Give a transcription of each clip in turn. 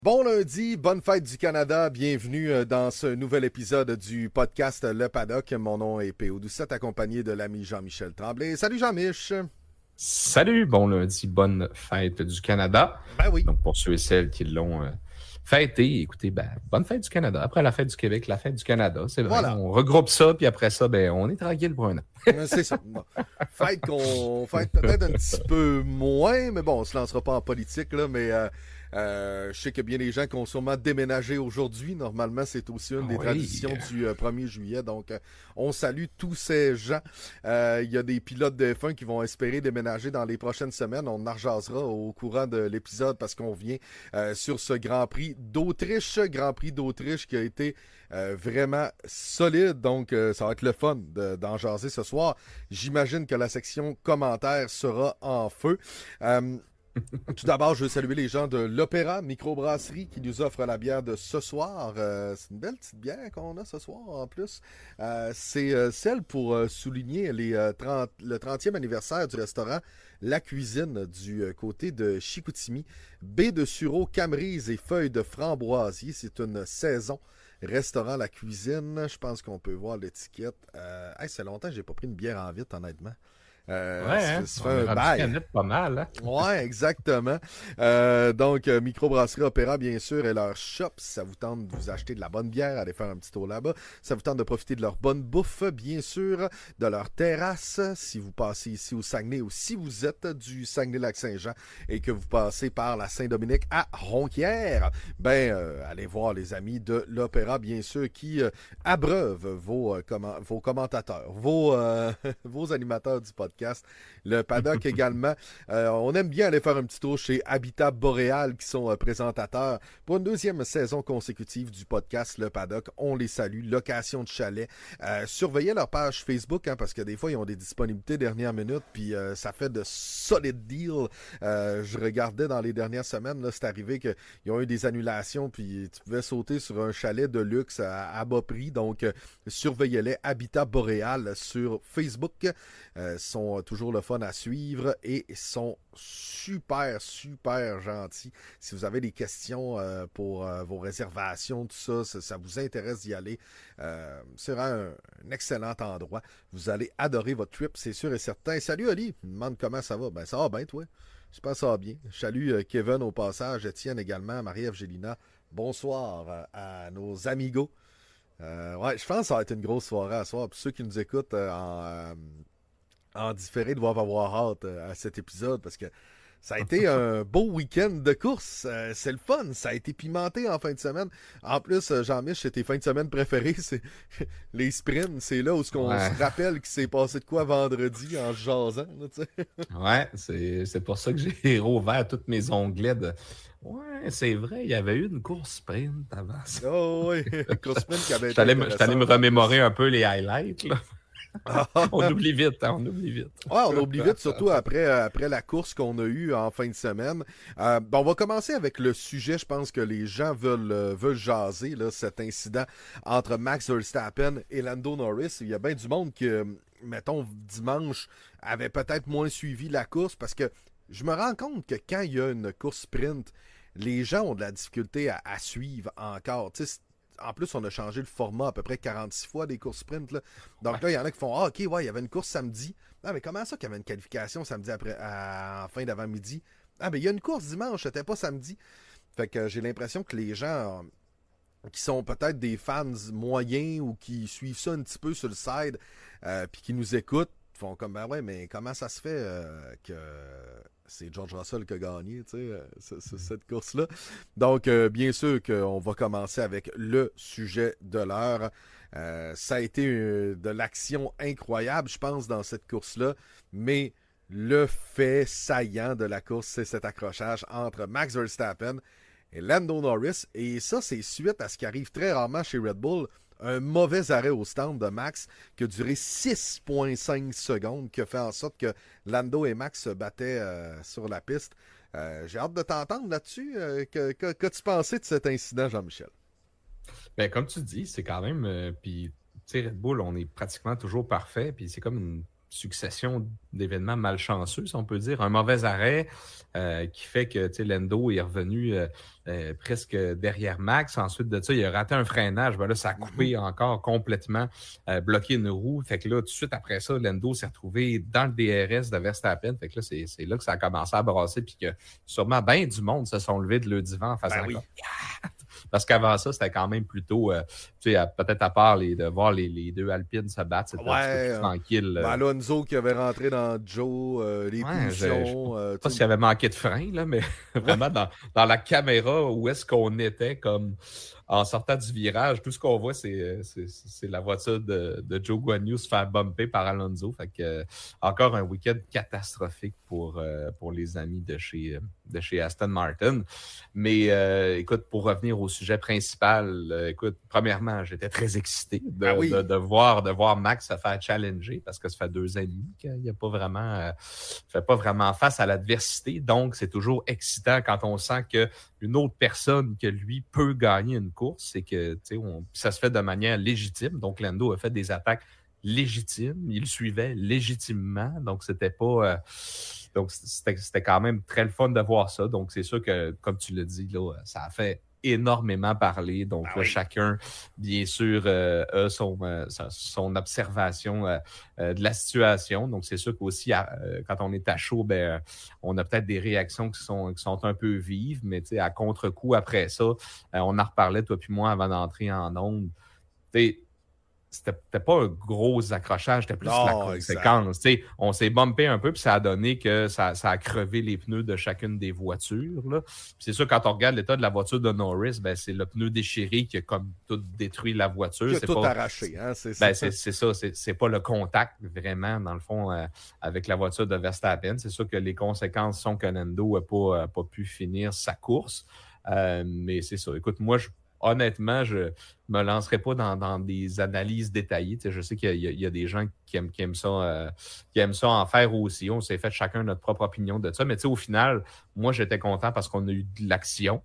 Bon lundi, bonne fête du Canada, bienvenue dans ce nouvel épisode du podcast Le Paddock. Mon nom est P.O. Doucette, accompagné de l'ami Jean-Michel Tremblay. Salut Jean-Mich! Salut, bon lundi, bonne fête du Canada. Ben oui. Donc, pour ceux et celles qui l'ont fêté, écoutez, bonne fête du Canada. Après la fête du Québec, la fête du Canada, c'est vrai. Voilà. On regroupe ça, puis après ça, on est tranquille pour un an. C'est ça. Bon. Fête qu'on fête peut-être un petit peu moins, mais bon, on se lancera pas en politique, là, mais je sais que bien des gens qui ont sûrement déménagé aujourd'hui. Normalement, c'est aussi une des traditions du 1er juillet. Donc, on salue tous ces gens. Il y a des pilotes de F1 qui vont espérer déménager dans les prochaines semaines. On en rejasera au courant de l'épisode parce qu'on vient sur ce Grand Prix d'Autriche. Grand Prix d'Autriche qui a été vraiment solide. Donc, ça va être le fun d'en jaser ce soir. J'imagine que la section commentaires sera en feu. Tout d'abord, je veux saluer les gens de l'Opéra Microbrasserie qui nous offre la bière de ce soir. C'est une belle petite bière qu'on a ce soir en plus. C'est celle pour souligner le 30e anniversaire du restaurant La Cuisine du côté de Chicoutimi. Baie de sureau, camerise et feuilles de framboisier. C'est une saison. Restaurant La Cuisine. Je pense qu'on peut voir l'étiquette. C'est longtemps que j'ai pas pris une bière en vite, honnêtement. Ça fait un bail. Pas mal, hein? Ouais, exactement. Donc, Microbrasserie Opéra, bien sûr, et leur shop. Si ça vous tente de vous acheter de la bonne bière, allez faire un petit tour là-bas. Ça vous tente de profiter de leur bonne bouffe, bien sûr, de leur terrasse. Si vous passez ici au Saguenay ou si vous êtes du Saguenay-Lac-Saint-Jean et que vous passez par la Saint-Dominique à Ronquière, allez voir les amis de l'Opéra, bien sûr, qui abreuvent vos commentateurs, vos animateurs du podcast. Le Paddock également. On aime bien aller faire un petit tour chez Habitat Boréal qui sont présentateurs pour une deuxième saison consécutive du podcast Le Paddock. On les salue. Location de chalet. Surveillez leur page Facebook parce que des fois, ils ont des disponibilités dernière minute puis ça fait de solides deals. Je regardais dans les dernières semaines, là, c'est arrivé qu'ils ont eu des annulations puis tu pouvais sauter sur un chalet de luxe à bas prix. Donc, surveillez-les. Habitat Boréal sur Facebook. Sont toujours le fun à suivre et sont super gentils. Si vous avez des questions pour vos réservations, tout ça, ça vous intéresse d'y aller, c'est vraiment un excellent endroit. Vous allez adorer votre trip, c'est sûr et certain. Salut Ali, il me demande comment ça va. Ben ça va bien, toi. Je pense que ça va bien. Je salue Kevin au passage, Étienne également, Marie-Ève Gélina. Bonsoir à nos amigos. Ouais, je pense que ça va être une grosse soirée à soir. Pour ceux qui nous écoutent en différé doivent avoir hâte à cet épisode parce que ça a été un beau week-end de course. C'est le fun. Ça a été pimenté en fin de semaine. En plus, Jean-Mich, c'est tes fins de semaine préférées. C'est les sprints. C'est là où on se rappelle qu'il s'est passé de quoi vendredi en jasant. Là, c'est pour ça que j'ai rouvert tous mes onglets de... Ouais, c'est vrai, il y avait eu une course sprint avant ça. Oh oui, course sprint qui avait été Je suis allé me remémorer un peu les highlights, là. On oublie vite, hein, on oublie vite. Ouais, on oublie vite, surtout après la course qu'on a eue en fin de semaine. On va commencer avec le sujet, je pense que les gens veulent jaser, là, cet incident entre Max Verstappen et Lando Norris. Il y a bien du monde qui, mettons, dimanche, avait peut-être moins suivi la course parce que je me rends compte que quand il y a une course sprint, les gens ont de la difficulté à suivre encore. Tu sais, en plus, on a changé le format à peu près 46 fois des courses sprint. Là. Donc là, il y en a qui font OK, ouais, il y avait une course samedi. Ah, mais comment ça qu'il y avait une qualification samedi après, en fin d'avant-midi? Ah, mais il y a une course dimanche, c'était pas samedi. Fait que j'ai l'impression que les gens qui sont peut-être des fans moyens ou qui suivent ça un petit peu sur le side, puis qui nous écoutent, font comme ouais, mais comment ça se fait que c'est George Russell qui a gagné, tu sais, cette course-là. Donc, bien sûr qu'on va commencer avec le sujet de l'heure. Ça a été de l'action incroyable, je pense, dans cette course-là, mais le fait saillant de la course, c'est cet accrochage entre Max Verstappen et Lando Norris, et ça, c'est suite à ce qui arrive très rarement chez Red Bull, un mauvais arrêt au stand de Max qui a duré 6,5 secondes, qui a fait en sorte que Lando et Max se battaient sur la piste. J'ai hâte de t'entendre là-dessus. Qu'as-tu pensé de cet incident, Jean-Michel? Comme tu dis, c'est quand même... puis, tu sais, Red Bull, on est pratiquement toujours parfait. Puis c'est comme succession d'événements malchanceux, si on peut dire. Un mauvais arrêt qui fait que Lando est revenu presque derrière Max. Ensuite de ça, il a raté un freinage. Ben là, ça a coupé encore complètement, bloqué une roue. Fait que là, tout de suite après ça, Lando s'est retrouvé dans le DRS de Verstappen. Fait que là, c'est là que ça a commencé à brasser. Puis que sûrement bien du monde se sont levés de le divan en faisant oui. Parce qu'avant ça, c'était quand même plutôt, peut-être à part de voir les deux Alpines se battre, c'était un petit peu plus tranquille. Alonso qui avait rentré dans Joe, les punitions. Je ne sais pas s'il avait manqué de frein, là, mais vraiment dans la caméra où est-ce qu'on était comme en sortant du virage, tout ce qu'on voit, c'est la voiture de Joe Guan Yu se faire bumper par Alonso. Fait que, encore un week-end catastrophique pour les amis de chez Aston Martin. Mais écoute, pour revenir au sujet principal, écoute, premièrement, j'étais très excité de voir Max se faire challenger parce que ça fait 2 ans et demi qu'il n'a pas vraiment fait pas vraiment face à l'adversité. Donc, c'est toujours excitant quand on sent qu'une autre personne que lui peut gagner une course, c'est que ça se fait de manière légitime. Donc, Lando a fait des attaques légitimes. Il suivait légitimement. Donc, c'était pas. Donc, c'était quand même très le fun de voir ça. Donc, c'est sûr que, comme tu l'as dit, là, ça a fait énormément parler. Donc, chacun, bien sûr, a son observation de la situation. Donc, c'est sûr qu'aussi, quand on est à chaud, on a peut-être des réactions qui sont un peu vives, mais à contre-coup, après ça, on en reparlait, toi puis moi, avant d'entrer en onde. C'était pas un gros accrochage, c'était plus la conséquence. On s'est bumpé un peu, puis ça a donné que ça a crevé les pneus de chacune des voitures. Là. Puis c'est sûr, quand on regarde l'état de la voiture de Norris, c'est le pneu déchiré qui a comme tout détruit la voiture. Qui a tout arraché. Hein, c'est ça. C'est pas le contact vraiment, dans le fond, avec la voiture de Verstappen. C'est sûr que les conséquences sont que Lando n'a pas pu finir sa course. Mais c'est ça. Écoute, moi, honnêtement, je me lancerai pas dans des analyses détaillées. Je sais qu'il y a des gens qui aiment ça en faire aussi. On s'est fait chacun notre propre opinion de ça. Mais au final, moi, j'étais content parce qu'on a eu de l'action.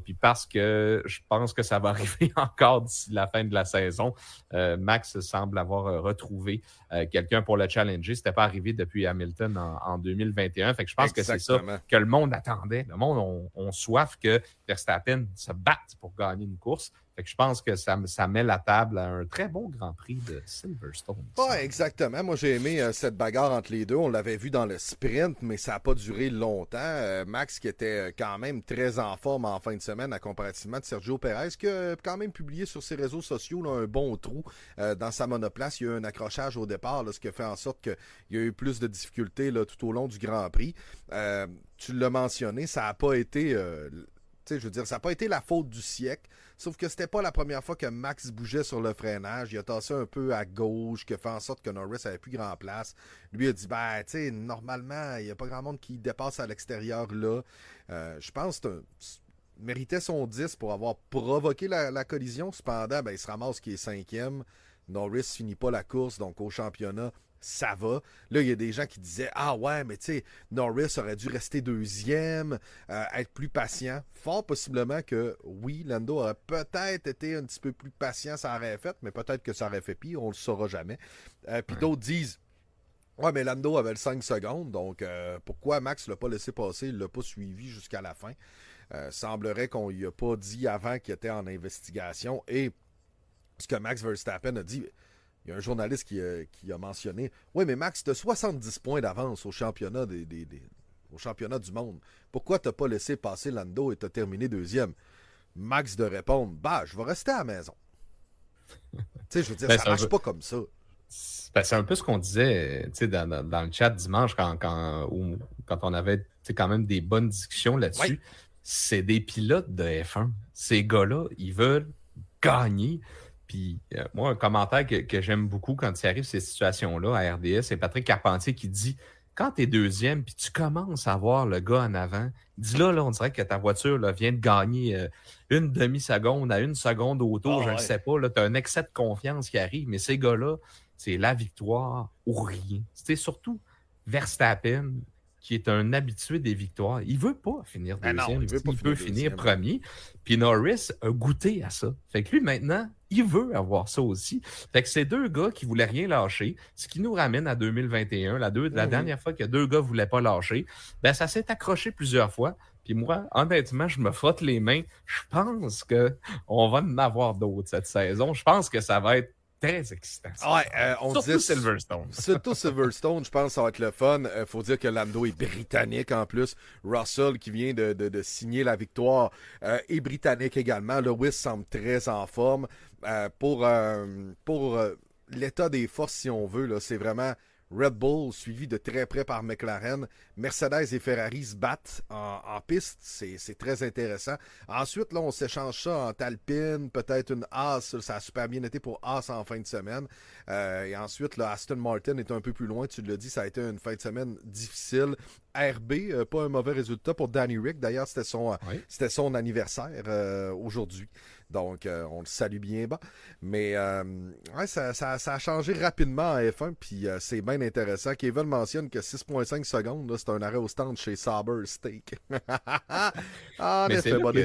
Puis parce que je pense que ça va arriver encore d'ici la fin de la saison. Max semble avoir retrouvé quelqu'un pour le challenger. C'était pas arrivé depuis Hamilton en 2021. Fait que je pense que c'est ça que le monde attendait. Le monde on soif que Verstappen se batte pour gagner une course. Fait que je pense que ça met la table à un très bon Grand Prix de Silverstone. Oui, exactement. Moi, j'ai aimé cette bagarre entre les deux. On l'avait vu dans le sprint, mais ça n'a pas duré longtemps. Max, qui était quand même très en forme en fin de semaine, à comparativement de Sergio Perez, qui a quand même publié sur ses réseaux sociaux là, un bon trou dans sa monoplace. Il y a eu un accrochage au départ, là, ce qui a fait en sorte qu'il y a eu plus de difficultés là, tout au long du Grand Prix. Tu l'as mentionné, ça n'a pas été... je veux dire, ça n'a pas été la faute du siècle, sauf que c'était pas la première fois que Max bougeait sur le freinage. Il a tassé un peu à gauche, qui a fait en sorte que Norris avait plus grand place. Lui a dit, normalement, il n'y a pas grand monde qui dépasse à l'extérieur là. Je pense qu'il méritait son 10 pour avoir provoqué la collision. Cependant, il se ramasse qui est 5e. Norris finit pas la course, donc au championnat, ça va. Là, il y a des gens qui disaient « Ah ouais, mais tu sais, Norris aurait dû rester 2e, être plus patient. » Fort possiblement que, oui, Lando aurait peut-être été un petit peu plus patient, ça aurait fait, mais peut-être que ça aurait fait pire, on le saura jamais. Puis d'autres disent « Ouais, mais Lando avait le 5 secondes, donc pourquoi Max l'a pas laissé passer, il l'a pas suivi jusqu'à la fin? » Semblerait qu'on lui a pas dit avant qu'il était en investigation. Et ce que Max Verstappen a dit... Il y a un journaliste qui a mentionné « Oui, mais Max, tu as 70 points d'avance au championnat au championnat du monde. Pourquoi tu n'as pas laissé passer Lando et tu as terminé 2e? » Max de répondre « je vais rester à la maison. » Tu sais, je veux dire, ça marche pas comme ça. C'est un peu ce qu'on disait dans le chat dimanche quand on avait quand même des bonnes discussions là-dessus. Oui. C'est des pilotes de F1. Ces gars-là, ils veulent gagner. Puis moi, un commentaire que j'aime beaucoup quand il arrive ces situations-là à RDS, c'est Patrick Carpentier qui dit « Quand tu es 2e puis tu commences à voir le gars en avant, dis là, on dirait que ta voiture là, vient de gagner une demi-seconde à 1 seconde autour, je ne sais pas, tu as un excès de confiance qui arrive, mais ces gars-là, c'est la victoire ou rien. » C'est surtout Verstappen qui est un habitué des victoires. Il veut pas finir Ben non, deuxième. il veut pas Il peut finir finir deuxième. premier. Puis Norris a goûté à ça. Fait que lui, maintenant, il veut avoir ça aussi. Fait que c'est deux gars qui voulaient rien lâcher, ce qui nous ramène à 2021, la dernière fois que deux gars voulaient pas lâcher. Ben, ça s'est accroché plusieurs fois. Puis moi, honnêtement, je me frotte les mains. Je pense qu'on va en avoir d'autres cette saison. Je pense que ça va être très excitant. Ouais, on Surtout dit Silverstone. Surtout Silverstone, je pense que ça va être le fun. Faut dire que Lando est britannique en plus. Russell, qui vient de signer la victoire, est britannique également. Lewis semble très en forme. Pour l'état des forces, si on veut, là, c'est vraiment Red Bull, suivi de très près par McLaren. Mercedes et Ferrari se battent en piste. C'est très intéressant. Ensuite, là, on s'échange ça en Alpine, peut-être une Haas. Ça a super bien été pour Haas en fin de semaine. Et ensuite, là, Aston Martin est un peu plus loin. Tu l'as dit, ça a été une fin de semaine difficile. RB, pas un mauvais résultat pour Danny Rick. D'ailleurs, c'était son anniversaire aujourd'hui. Donc, on le salue bien bas. Mais ouais, ça a changé rapidement en F1, puis c'est bien intéressant. Kevin mentionne que 6,5 secondes, là, c'est un arrêt au stand chez Sauber Steak. En Mais effet, buddy.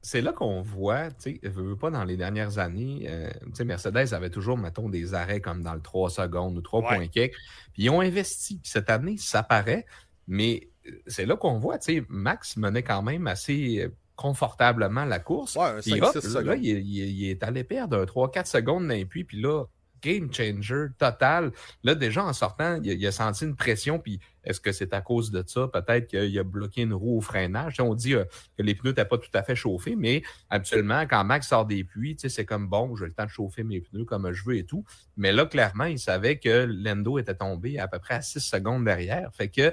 c'est là qu'on voit, tu sais, pas dans les dernières années, tu sais, Mercedes avait toujours, mettons, des arrêts comme dans le 3 secondes ou 3 points quelques. Puis ils ont investi. Puis cette année, ça paraît. Mais c'est là qu'on voit, tu sais, Max menait quand même assez confortablement la course. Ouais, un Puis 5-6 là, secondes. il est allé perdre un 3-4 secondes d'un puits. Puis là, game changer total. Là, déjà, en sortant, il a senti une pression. Puis est-ce que c'est à cause de ça? Peut-être qu'il a bloqué une roue au freinage. Tu sais, on dit que les pneus n'étaient pas tout à fait chauffés, mais habituellement, quand Max sort des puits, tu sais, c'est comme bon, j'ai le temps de chauffer mes pneus comme je veux et tout. Mais là, clairement, il savait que Lando était tombé à peu près à 6 secondes derrière. Fait que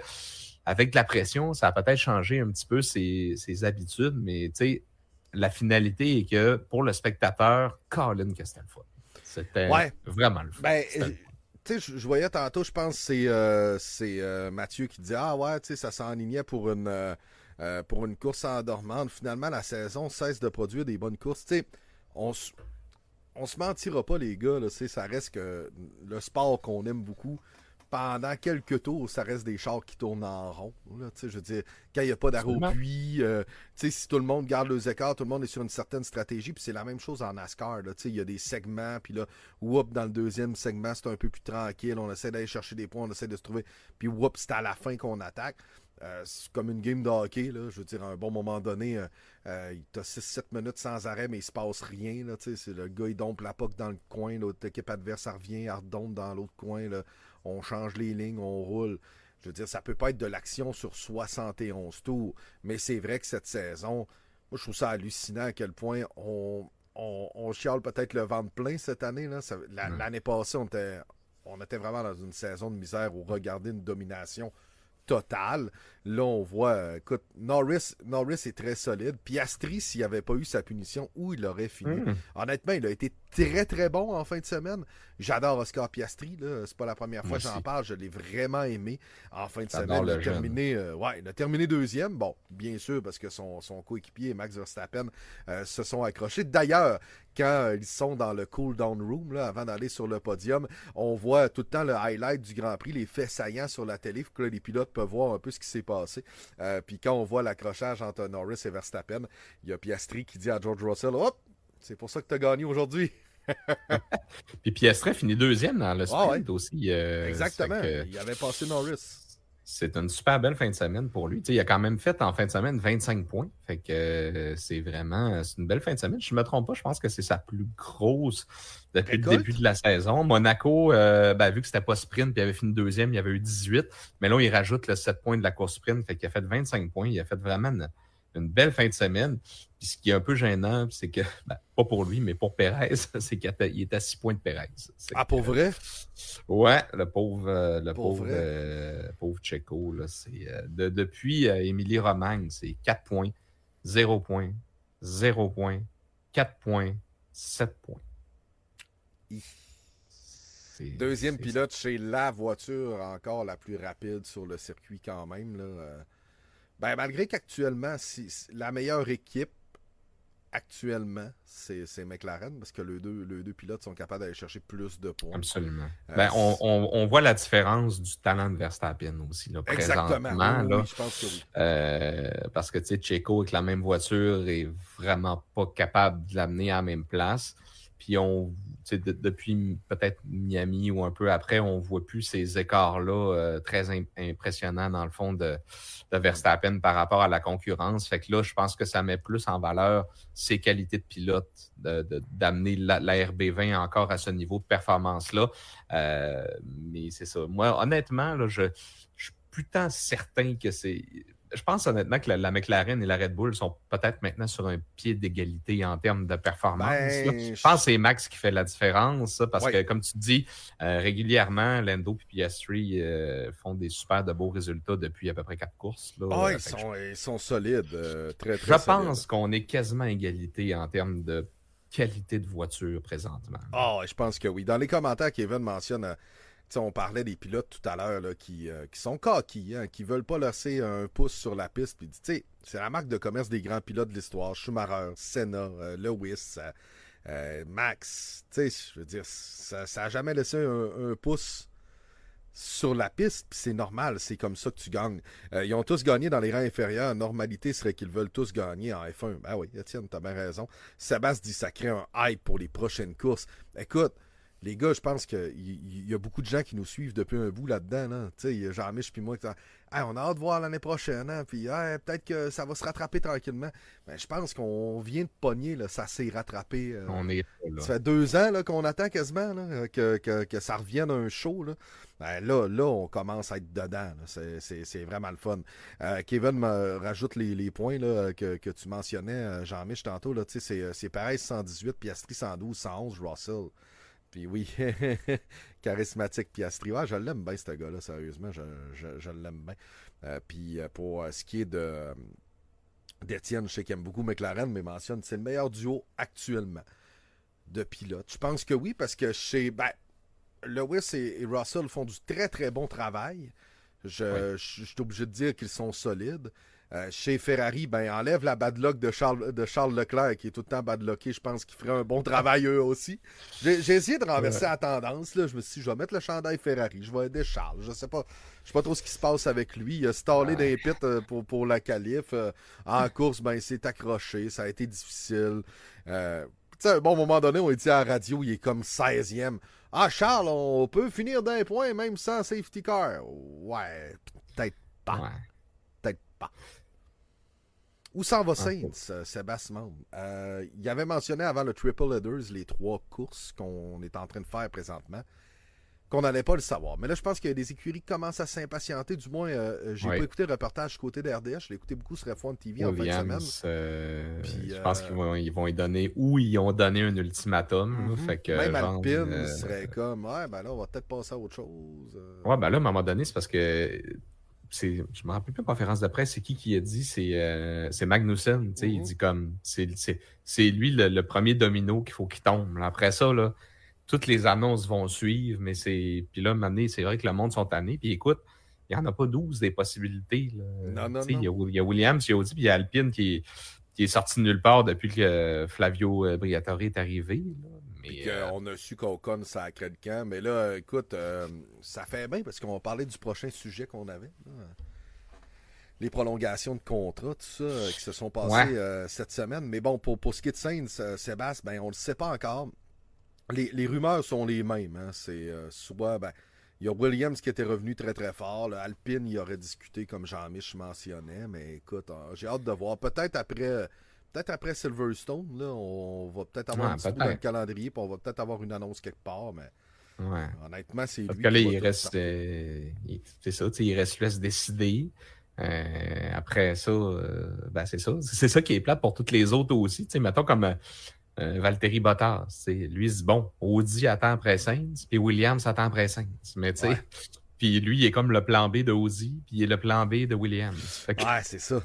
avec de la pression, ça a peut-être changé un petit peu ses habitudes, mais tu sais, la finalité est que pour le spectateur, Colin, que c'était le fun. C'était vraiment le fun. Ben, tu sais, je voyais tantôt, je pense que c'est Mathieu qui dit ah ouais, tu sais, ça s'enlignait pour une course endormante. Finalement, la saison cesse de produire des bonnes courses. Tu sais, on se mentira pas, les gars, là, ça reste que le sport qu'on aime beaucoup. Pendant quelques tours, ça reste des chars qui tournent en rond. Là, je veux dire, quand il n'y a pas d'arrêt au puits, si tout le monde garde les écarts, tout le monde est sur une certaine stratégie, puis c'est la même chose en NASCAR. Il y a des segments, puis là, whoop, dans le deuxième segment, c'est un peu plus tranquille, on essaie d'aller chercher des points, on essaie de se trouver, puis whoop, c'est à la fin qu'on attaque. C'est comme une game de hockey, là. Je veux dire, à un bon moment donné, t'as 6-7 minutes sans arrêt, mais il se passe rien. Là, c'est le gars, il dompe la puck dans le coin, l'autre équipe adverse revient, elle redompe dans l'autre coin. Là. On change les lignes, on roule. Je veux dire, ça peut pas être de l'action sur 71 tours, mais c'est vrai que cette saison, moi, je trouve ça hallucinant à quel point on chiale peut-être le ventre plein cette année. Là. L'année passée, on était vraiment dans une saison de misère où regarder une domination totale. Là, on voit, écoute, Norris est très solide. Piastri, s'il n'avait pas eu sa punition, où il aurait fini? Honnêtement, il a été très, très bon en fin de semaine. J'adore Oscar Piastri. Là. C'est pas la première fois que j'en parle. Je l'ai vraiment aimé en fin de semaine. Il a terminé deuxième. Bon, bien sûr, parce que son coéquipier, Max Verstappen, se sont accrochés. D'ailleurs, quand ils sont dans le cool-down room, là, avant d'aller sur le podium, on voit tout le temps le highlight du Grand Prix, les faits saillants sur la télé, pour que les pilotes peuvent voir un peu ce qui s'est passé. Puis quand on voit l'accrochage entre Norris et Verstappen, il y a Piastri qui dit à George Russell, hop, c'est pour ça que tu as gagné aujourd'hui. Puis Piastri finit deuxième dans le sprint aussi. Exactement, il avait passé Norris. C'est une super belle fin de semaine pour lui. Il a quand même fait en fin de semaine 25 points. Fait que c'est une belle fin de semaine. Je ne me trompe pas, je pense que c'est sa plus grosse depuis le début de la saison. Monaco, vu que c'était pas sprint, puis il avait fini deuxième, il avait eu 18. Mais là, il rajoute le 7 points de la course sprint. Fait qu'il a fait 25 points. Il a fait vraiment une belle fin de semaine. Puis ce qui est un peu gênant, c'est que, pas pour lui, mais pour Perez, c'est qu'il est à 6 points de Perez. Pour vrai? Ouais, le pauvre Checo. Là, depuis Émilie Romagne, c'est 4 points, 0 points, 0 points, 4 points, 7 points. Deuxième pilote chez la voiture encore la plus rapide sur le circuit quand même. Là. Malgré qu'actuellement, la meilleure équipe actuellement, c'est McLaren, parce que les deux pilotes sont capables d'aller chercher plus de points. Absolument. On voit la différence du talent de Verstappen aussi, là, exactement. présentement. Oui, là. je pense que oui. Parce que, tu sais, Checo, avec la même voiture, est vraiment pas capable de l'amener à la même place. Puis, depuis peut-être Miami ou un peu après, on voit plus ces écarts-là très impressionnants, dans le fond, de Verstappen par rapport à la concurrence. Fait que là, je pense que ça met plus en valeur ses qualités de pilote, d'amener la RB20 encore à ce niveau de performance-là. Mais c'est ça. Moi, honnêtement, là, je suis plus tant certain que c'est... Je pense honnêtement que la McLaren et la Red Bull sont peut-être maintenant sur un pied d'égalité en termes de performance. Je pense que c'est Max qui fait la différence, parce que, comme tu dis, régulièrement, Lando et Piastri font des super de beaux résultats depuis à peu près 4 courses. Là. Ils sont solides, très, très solides. Je pense qu'on est quasiment à égalité en termes de qualité de voiture présentement. Je pense que oui. Dans les commentaires, Kevin mentionne... on parlait des pilotes tout à l'heure là, qui sont coquilles, qui veulent pas laisser un pouce sur la piste. Puis, c'est la marque de commerce des grands pilotes de l'histoire. Schumacher, Senna, Lewis, Max. Je veux dire, ça n'a jamais laissé un pouce sur la piste. Puis c'est normal, c'est comme ça que tu gagnes. Ils ont tous gagné dans les rangs inférieurs. Normalité serait qu'ils veulent tous gagner en F1. Ben oui, Étienne, t'as bien raison. Sébastien dit que ça crée un hype pour les prochaines courses. Écoute, les gars, je pense qu'il y a beaucoup de gens qui nous suivent depuis un bout là-dedans. Là. Il y a Jean-Mich puis moi qui on a hâte de voir l'année prochaine. Hein? Puis peut-être que ça va se rattraper tranquillement. Mais je pense qu'on vient de pogner. Là, ça s'est rattrapé. On est là. Ça fait 2 ans là, qu'on attend quasiment là, que ça revienne un show. Là. Là, on commence à être dedans. Là. C'est vraiment le fun. Kevin me rajoute les points là, que tu mentionnais, Jean-Mich, tantôt. Là, c'est pareil, 118, Piastri 112, 111, Russell. Puis oui, charismatique Piastri. Ouais, je l'aime bien, ce gars-là, sérieusement. Je l'aime bien. Puis pour ce qui est d'Étienne, je sais qu'il aime beaucoup McLaren, mais mentionne c'est le meilleur duo actuellement de pilotes. Je pense que oui, parce que Lewis et Russell font du très, très bon travail. Je suis obligé de dire qu'ils sont solides. Chez Ferrari, enlève la bad luck de Charles Leclerc, qui est tout le temps bad lucké. Je pense qu'ils feraient un bon travail eux aussi. J'ai essayé de renverser la tendance. Là. Je me suis dit, je vais mettre le chandail Ferrari. Je vais aider Charles. Je sais pas trop ce qui se passe avec lui. Il a stallé dans les pits pour la qualif. En course, il s'est accroché. Ça a été difficile. À un bon moment donné, on dit à la radio, il est comme 16e. Ah, Charles, on peut finir d'un point même sans safety car. Ouais, peut-être pas. Ouais. Peut-être pas. Où s'en va Sainz, Sébastien Monde? Il avait mentionné avant le Triple Headers les 3 courses qu'on est en train de faire présentement, qu'on n'allait pas le savoir. Mais là, je pense qu'il y a des écuries qui commencent à s'impatienter. Du moins, j'ai pas écouté le reportage du côté d'RDS. Je l'ai écouté beaucoup sur F1 TV en fin de semaine. Je pense qu'ils vont y donner, ou ils ont donné un ultimatum. Fait que, même Alpine serait comme, là, on va peut-être passer à autre chose. Ouais, là, à un moment donné, c'est parce que... je me rappelle plus la conférence de presse, c'est qui a dit, c'est Magnussen, il dit comme, c'est lui le premier domino qu'il faut qu'il tombe. Après ça, là, toutes les annonces vont suivre, mais puis là, maintenant, c'est vrai que le monde sont tannés, puis écoute, il n'y en a pas 12 des possibilités. Là. Non. Il y a Williams, il y a Audi, puis il y a Alpine qui est sorti de nulle part depuis que Flavio Briatore est arrivé. Là. Puis on a su qu'Ocon sacrait le camp. Mais là, écoute, ça fait bien parce qu'on va parler du prochain sujet qu'on avait. Là. Les prolongations de contrat, tout ça, qui se sont passées cette semaine. Mais bon, pour ce qui est de Sainz, Sébastien, on ne le sait pas encore. Les rumeurs sont les mêmes. Hein. C'est soit, il y a Williams qui était revenu très très fort. Là. Alpine, il aurait discuté comme Jean-Mich mentionnait. Mais écoute, j'ai hâte de voir. Peut-être après Silverstone, là, on va peut-être avoir un petit bout dans le calendrier, puis on va peut-être avoir une annonce quelque part, mais honnêtement, c'est lui. Parce que là, il reste c'est ça, il reste à se décider. Après ça, c'est ça. C'est ça qui est plate pour toutes les autres aussi. Mettons comme Valtteri Bottas. Lui, il se dit, bon, Audi attend après Sainz, puis Williams attend après Sainz. Mais tu sais, puis lui, il est comme le plan B de Audi, puis il est le plan B de Williams. C'est ça.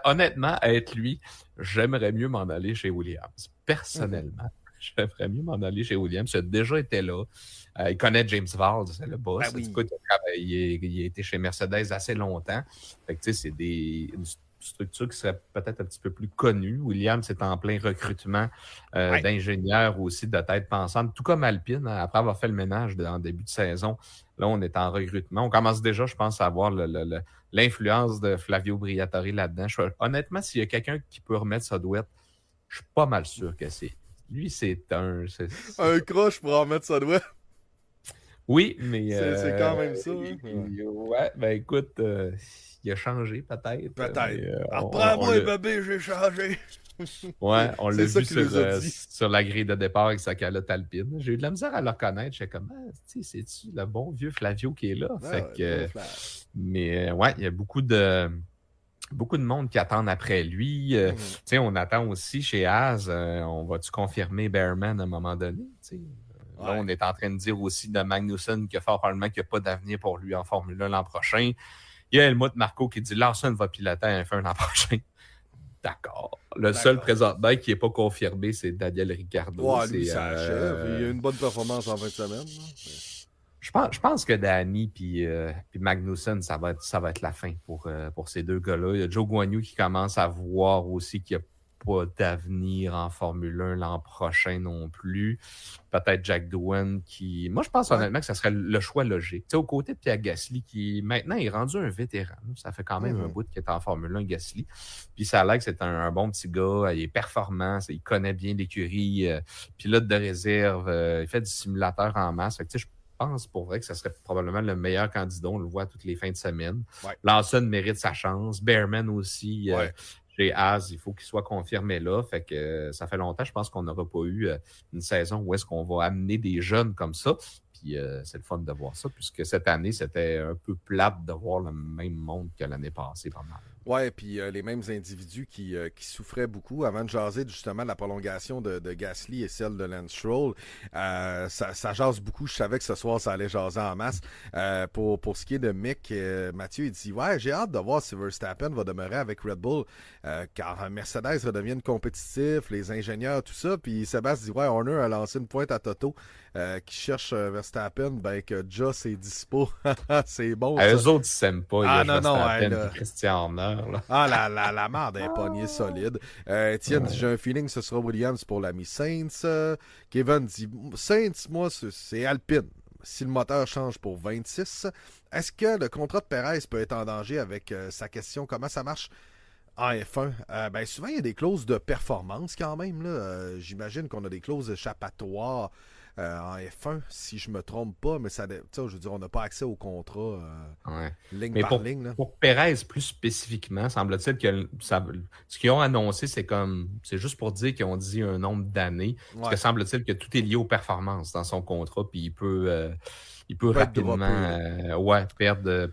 Honnêtement, être lui, j'aimerais mieux m'en aller chez Williams. Personnellement, j'aimerais mieux m'en aller chez Williams. Il a déjà été là. Il connaît James Vard, c'est le boss. Du coup, il a été chez Mercedes assez longtemps. Fait que, c'est structure qui serait peut-être un petit peu plus connue. Williams est en plein recrutement Ouais. d'ingénieurs aussi, de têtes pensantes, tout comme Alpine, hein, après avoir fait le ménage en début de saison. Là, on est en recrutement. On commence déjà, je pense, à voir l'influence de Flavio Briatore là-dedans. Honnêtement, s'il y a quelqu'un qui peut remettre sa douette, je suis pas mal sûr que c'est. Lui, c'est un. Un croche pour en mettre ça doigt. Oui, mais. C'est quand même ça. Hein? Ouais, ben écoute, il a changé peut-être. Peut-être. Après-moi, bébé, j'ai changé. Ouais, on l'a C'est ça vu qu'il nous a dit. sur la grille de départ avec sa calotte alpine. J'ai eu de la misère à le reconnaître. J'étais comme, c'est-tu le bon vieux Flavio qui est là? Fait que, mais ouais, il y a beaucoup de monde qui attendent après lui. Tu sais, on attend aussi chez Haas, on va-tu confirmer Bearman à un moment donné? Là, on est en train de dire aussi de Magnussen qu'il y a fort probablement qu'il n'y a pas d'avenir pour lui en Formule 1 l'an prochain. Il y a Helmut Marko qui dit Larson va piloter un F1 l'an prochain. D'accord. Le seul présentement qui n'est pas confirmé, c'est Daniel Ricciardo. Ouais, lui, ça achève. Il a une bonne performance en fin de semaine. Je pense que Danny puis Magnussen, ça va être la fin pour ces deux gars-là. Il y a Joe Guanyu qui commence à voir aussi qu'il n'y a pas d'avenir en Formule 1 l'an prochain non plus. Peut-être Jack Doohan qui... Moi, je pense honnêtement que ça serait le choix logique. Tu sais, aux côtés de Pierre Gasly, qui maintenant est rendu un vétéran. Ça fait quand même un bout qu'il est en Formule 1, Gasly. Puis ça a l'air que c'est un bon petit gars. Il est performant. Il connaît bien l'écurie. Pilote de réserve. Il fait du simulateur en masse. Fait que, je pense pour vrai que ça serait probablement le meilleur candidat. On le voit toutes les fins de semaine. Ouais. Lawson mérite sa chance. Bearman aussi. Chez Haas, il faut qu'il soit confirmé là. Fait que ça fait longtemps, je pense qu'on n'aura pas eu une saison où est-ce qu'on va amener des jeunes comme ça. Puis c'est le fun de voir ça, puisque cette année, c'était un peu plate de voir le même monde que l'année passée, pas mal. Ouais, puis les mêmes individus qui souffraient beaucoup avant de jaser justement de la prolongation de Gasly et celle de Lance Stroll. Ça jase beaucoup. Je savais que ce soir, ça allait jaser en masse. Pour ce qui est de Mick, Mathieu, il dit « Ouais, j'ai hâte de voir si Verstappen va demeurer avec Red Bull car Mercedes redevienne compétitif, les ingénieurs, tout ça. » Puis Sébastien dit « Ouais, Horner a lancé une pointe à Toto qui cherche Verstappen, ben que Joss est dispo. » C'est bon, ça. Eux autres, ils s'aiment pas. Ah, il y a non, Verstappen et Christian Horner. Là. Ah, la merde est pognée solide. Étienne dit, j'ai un feeling que ce sera Williams pour l'ami Saints. Kevin dit, Saints, moi, c'est Alpine. Si le moteur change pour 26, est-ce que le contrat de Perez peut être en danger avec sa question, comment ça marche en F1? Ben souvent, il y a des clauses de performance quand même. Là. J'imagine qu'on a des clauses échappatoires en F1, si je me trompe pas, mais ça, je veux dire, on n'a pas accès au contrat ligne par ligne. Là. Pour Perez, plus spécifiquement, semble-t-il que ce qu'ils ont annoncé, c'est juste pour dire qu'ils ont dit un nombre d'années. Parce que semble-t-il que tout est lié aux performances dans son contrat, puis il peut rapidement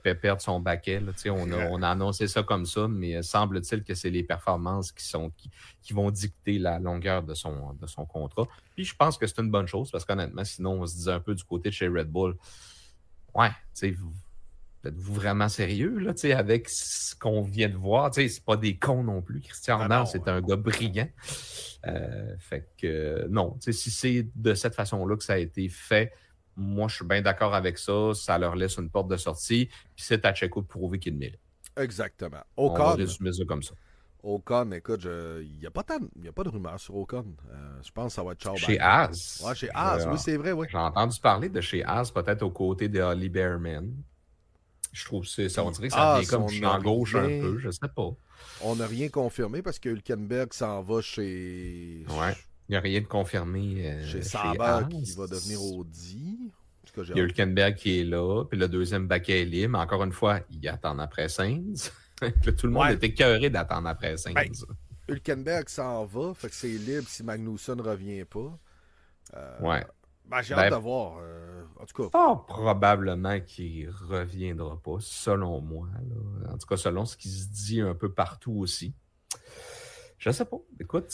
perdre son baquet. Là. On a annoncé ça comme ça, mais semble-t-il que c'est les performances qui vont dicter la longueur de son contrat. Puis je pense que c'est une bonne chose, parce qu'honnêtement, sinon, on se disait un peu du côté de chez Red Bull, êtes-vous vraiment sérieux là, avec ce qu'on vient de voir? C'est pas des cons non plus. Christian Horner, c'est un gars brillant. Fait que non, si c'est de cette façon-là que ça a été fait, moi, je suis bien d'accord avec ça. Ça leur laisse une porte de sortie. Puis c'est à Checo de prouver qu'il le mérite. Exactement. On va résumer ça comme ça. Ocon, écoute, il n'y a pas de rumeurs sur Ocon. Je pense que ça va être Charles. Chez Haas. Ouais, chez Haas, oui, c'est vrai, oui. J'ai entendu parler de chez Haas, peut-être aux côtés de Holly Bearman. Je trouve que on dirait que ça vient comme champ gauche un peu, je sais pas. On n'a rien confirmé parce que Hülkenberg s'en va chez... Ouais. Il n'y a rien de confirmé chez Sauber qui va devenir Audi. Il y a Hülkenberg qui est là, puis le deuxième baquet est libre. Mais encore une fois, il attend après Sainz. Tout le monde est écœuré d'attendre après Sainz. Ben, Hülkenberg s'en va, fait que c'est libre si Magnussen ne revient pas. Ouais. Ben, j'ai hâte de voir. En tout cas. Probablement qu'il ne reviendra pas, selon moi. Là. En tout cas, selon ce qui se dit un peu partout aussi. Je sais pas. Écoute,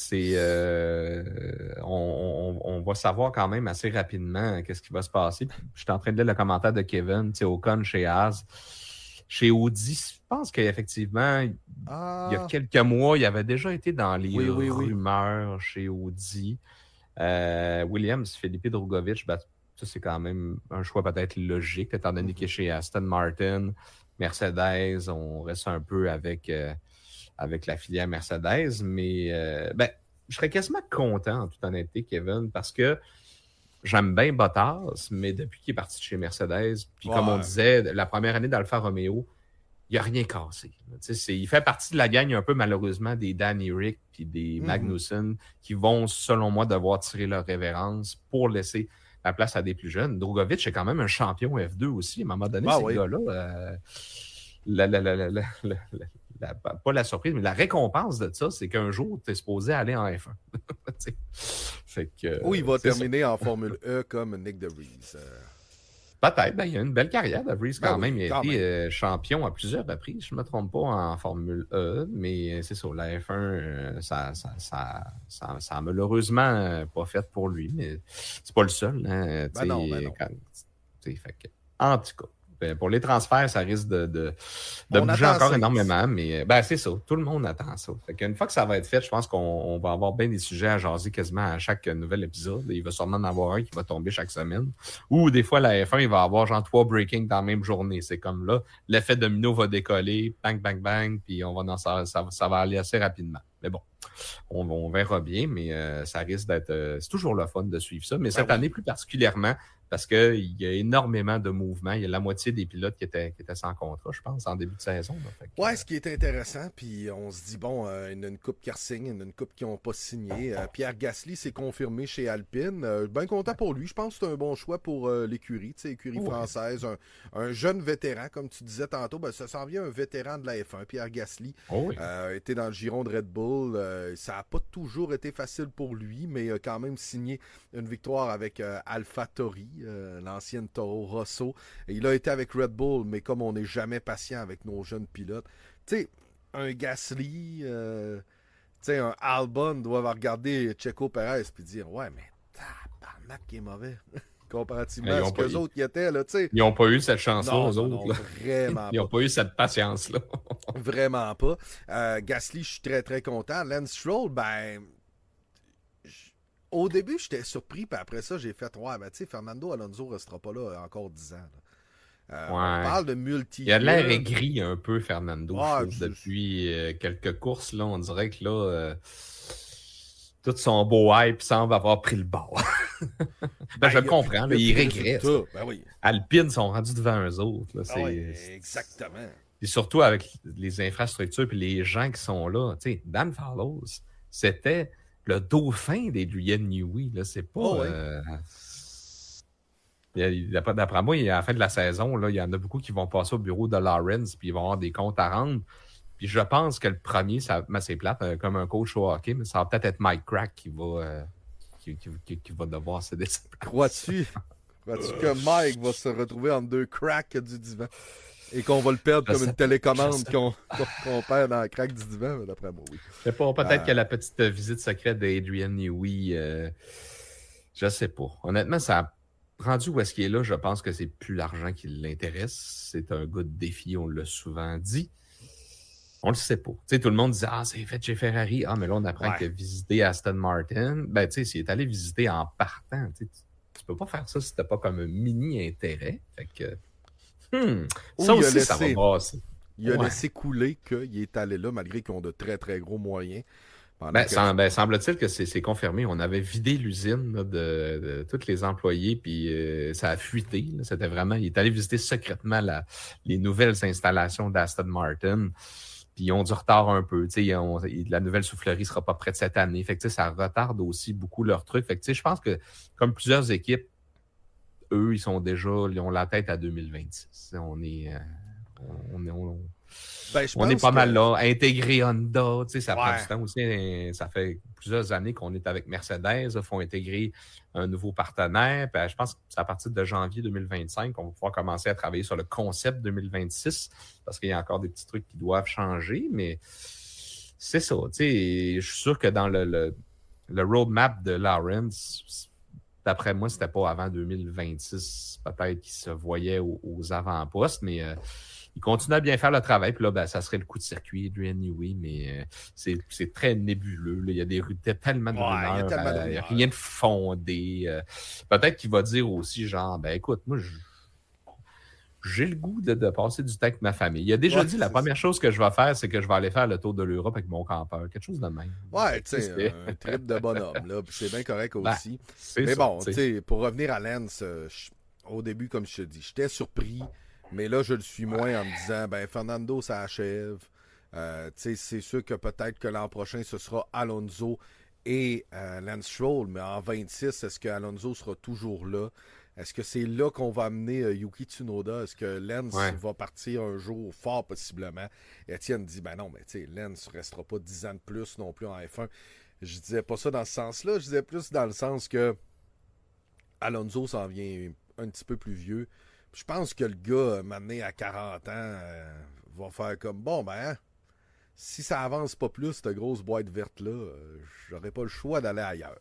on va savoir quand même assez rapidement qu'est-ce qui va se passer. Je suis en train de lire le commentaire de Kevin, Ocon chez Haas. Chez Audi, je pense qu'effectivement, il y a quelques mois, il avait déjà été dans les rumeurs chez Audi. Williams, Felipe Drugovich, ça c'est quand même un choix peut-être logique, étant donné qu'il est chez Aston Martin, Mercedes, on reste un peu avec avec la filière Mercedes. Mais je serais quasiment content, en toute honnêteté, Kevin, parce que j'aime bien Bottas, mais depuis qu'il est parti de chez Mercedes, puis comme on disait, la première année d'Alfa Romeo, il n'a rien cassé. Il fait partie de la gang un peu, malheureusement, des Danny Rick puis des Magnussen qui vont, selon moi, devoir tirer leur révérence pour laisser la place à des plus jeunes. Drogovic est quand même un champion F2 aussi. À un moment donné, ces gars-là, pas la surprise, mais la récompense de ça, c'est qu'un jour, tu es supposé aller en F1. Fait que, il va terminer en Formule E comme Nick De Vries. Peut-être. Il y a une belle carrière de Vries quand même. Il a été champion à plusieurs reprises, je ne me trompe pas, en Formule E. Mais c'est ça, la F1, ça a malheureusement pas fait pour lui. Mais c'est pas le seul. Hein, non. En tout cas. Pour les transferts, ça risque de bouger encore énormément, mais c'est ça. Tout le monde attend ça. Fait qu'une fois que ça va être fait, je pense qu'on va avoir bien des sujets à jaser quasiment à chaque nouvel épisode. Il va sûrement en avoir un qui va tomber chaque semaine. Ou des fois, la F1, il va avoir genre 3 breakings dans la même journée. C'est comme là, l'effet domino va décoller, bang, bang, bang, puis ça va aller assez rapidement. Mais bon, on verra bien, mais ça risque d'être... c'est toujours le fun de suivre ça, mais cette année plus particulièrement, parce qu'il y a énormément de mouvements. Il y a la moitié des pilotes qui étaient sans contrat, je pense, en début de saison. Ce qui est intéressant, puis on se dit, bon, il y a une couple qui re-signe, il y en a une couple qui n'ont pas signé. Pierre Gasly s'est confirmé chez Alpine. Bien content pour lui. Je pense que c'est un bon choix pour l'écurie, écurie française. Un jeune vétéran, comme tu disais tantôt, ça s'en vient un vétéran de la F1. Pierre Gasly était dans le giron de Red Bull. Ça n'a pas toujours été facile pour lui, mais il a quand même signé une victoire avec AlphaTauri. L'ancienne Toro Rosso. Et il a été avec Red Bull, mais comme on n'est jamais patient avec nos jeunes pilotes, tu sais, un Gasly, un Albon doivent regarder Checo Perez et dire, ouais, mais tabarnak qui est mauvais. Comparativement à ce qu'eux autres y étaient, là, tu sais. Ils n'ont pas eu cette chance-là, eux autres. Non, vraiment Ils n'ont pas eu cette patience-là. Vraiment pas. Gasly, je suis très, très content. Lance Stroll, au début, j'étais surpris, puis après ça, j'ai fait, Fernando Alonso ne restera pas là encore 10 ans. On parle de Il a l'air aigri un peu, Fernando, je trouve, depuis quelques courses. Là, on dirait que là, tout son beau hype semble avoir pris le bord. Je le comprends, là, il regrette. Alpine sont rendus devant eux autres. Là, exactement. Et surtout avec les infrastructures et les gens qui sont là. Dan Fallows, c'était le dauphin d'Adrian Newey. Là, c'est pas... D'après moi, à la fin de la saison, là, il y en a beaucoup qui vont passer au bureau de Lawrence puis ils vont avoir des comptes à rendre. Puis je pense que le premier, c'est plate, comme un coach au hockey, mais ça va peut-être être Mike Crack qui va devoir se décider. Crois-tu que Mike va se retrouver entre deux cracks du divan et qu'on va le perdre comme une télécommande qu'on perd dans le crack du divan, d'après moi, oui. Je sais pas, peut-être que la petite visite secrète d'Adrian Newey, je sais pas. Honnêtement, ça a rendu où est-ce qu'il est là, je pense que c'est plus l'argent qui l'intéresse. C'est un gars de défi, on l'a souvent dit. On le sait pas. Tout le monde disait « c'est fait chez Ferrari. » Mais là, on apprend qu'il a visité Aston Martin. S'il est allé visiter en partant, tu peux pas faire ça si t'as pas comme un mini-intérêt. Fait que... ça aussi, ça va brasser. Il a laissé couler qu'il est allé là, malgré qu'ils ont de très, très gros moyens. Semble-t-il que c'est confirmé. On avait vidé l'usine là, de tous les employés, puis ça a fuité. Là. C'était vraiment... Il est allé visiter secrètement les nouvelles installations d'Aston Martin. Puis ils ont du retard un peu. La nouvelle soufflerie ne sera pas prête cette année. Fait que ça retarde aussi beaucoup leur truc. Fait que je pense que, comme plusieurs équipes, eux, ils ont la tête à 2026. On est pas mal là. Intégrer Honda, ça prend du temps aussi. Ça fait plusieurs années qu'on est avec Mercedes. Il faut intégrer un nouveau partenaire. Puis, je pense que c'est à partir de janvier 2025 qu'on va pouvoir commencer à travailler sur le concept 2026 parce qu'il y a encore des petits trucs qui doivent changer. Mais c'est ça. Je suis sûr que dans le roadmap de Lawrence, d'après moi, c'était pas avant 2026 peut-être qu'il se voyait aux avant-postes, mais il continue à bien faire le travail. Puis là, ça serait le coup de circuit, Adrian Newey, mais c'est très nébuleux. Là. Il y a tellement de rumeurs, il n'y a rien de fondé. Peut-être qu'il va dire aussi, genre, écoute, moi, j'ai le goût de passer du temps avec ma famille. Il a déjà Ouais, dit, la c'est ça. première chose que je vais faire, c'est que je vais aller faire le tour de l'Europe avec mon campeur. Quelque chose de même. Ouais, Fait tu que, sais, un trip de bonhomme, là, puis c'est bien correct ben, aussi. c'est Mais ça, bon, tu tu sais. sais, pour revenir à Lance, au début, comme je te dis, j'étais surpris, mais là, je le suis moins en me disant, ben, Fernando, ça achève. Tu sais, c'est sûr que peut-être que l'an prochain, ce sera Alonso et Lance Stroll, mais en 26, est-ce que Alonso sera toujours là? Est-ce que c'est là qu'on va amener Yuki Tsunoda? Est-ce que Lance Ouais. va partir un jour, fort possiblement? Étienne dit, ben non, mais tu sais, Lance ne restera pas 10 ans de plus non plus en F1. Je disais pas ça dans ce sens-là, je disais plus dans le sens que Alonso s'en vient un petit peu plus vieux. Je pense que le gars, m'amener à 40 ans, va faire comme, bon, ben, hein, si ça avance pas plus, cette grosse boîte verte-là, j'aurais pas le choix d'aller ailleurs.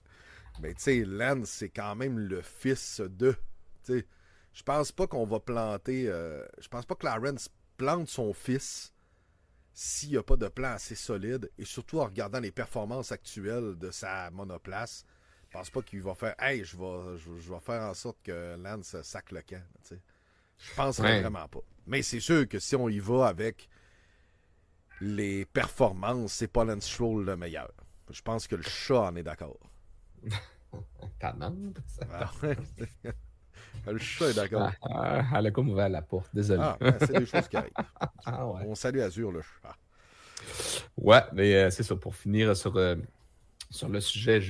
Mais tu sais, Lance, c'est quand même le fils de. Tu sais, je pense pas qu'on va planter. Je pense pas que Lawrence plante son fils s'il n'y a pas de plan assez solide. Et surtout en regardant les performances actuelles de sa monoplace, je pense pas qu'il va faire hey, je vais faire en sorte que Lance sac le camp. Tu sais. Je penserais Ouais. vraiment pas. Mais c'est sûr que si on y va avec les performances, c'est pas Lance Stroll le meilleur. Je pense que le chat en est d'accord. Tannante, ça. Ah, ouais. Le chat est d'accord. Elle a comme ouvert la porte, désolé. Ah, ben, c'est des choses qui arrivent. Ah ouais. On salue Azur, le chat. Ouais, mais c'est ça, pour finir sur le sujet,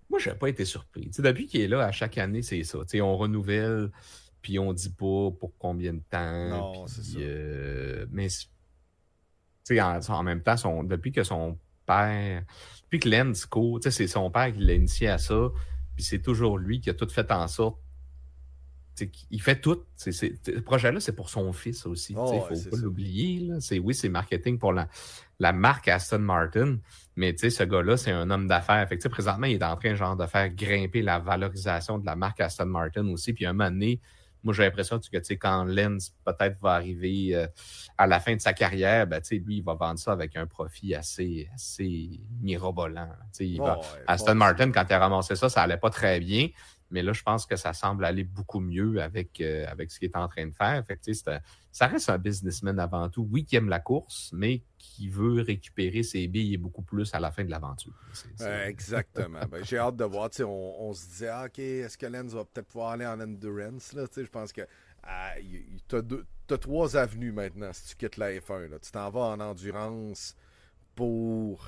moi, je n'ai pas été surpris. Tu sais, depuis qu'il est là, à chaque année, c'est ça. Tu sais, on renouvelle, puis on dit pas pour combien de temps. Non, c'est ça. Mais, tu sais, en même temps, depuis que son père, depuis que Lance court, tu sais, c'est son père qui l'a initié à ça, puis c'est toujours lui qui a tout fait en sorte. Il fait tout. Ce projet-là, c'est pour son fils aussi. Il ne Oh, ouais, faut c'est pas ça. l'oublier. Là. Oui, c'est marketing pour la marque Aston Martin, mais ce gars-là, c'est un homme d'affaires. Fait que, présentement, il est en train genre, de faire grimper la valorisation de la marque Aston Martin aussi. Puis un moment donné, moi, j'ai l'impression que quand Lance peut-être va arriver à la fin de sa carrière, ben, lui, il va vendre ça avec un profit assez mirobolant. Oh, ouais, Aston fort Martin, possible. quand il a ramassé ça, ça allait pas très bien. Mais là, je pense que ça semble aller beaucoup mieux avec ce qu'il est en train de faire. Fait que, ça reste un businessman avant tout. Oui, qui aime la course, mais qui veut récupérer ses billes beaucoup plus à la fin de l'aventure. Exactement. Ben, j'ai hâte de voir. On se disait, OK, est-ce que Lance va peut-être pouvoir aller en endurance? Là? Je pense que tu as 3 avenues maintenant si tu quittes la F1. Là. Tu t'en vas en endurance pour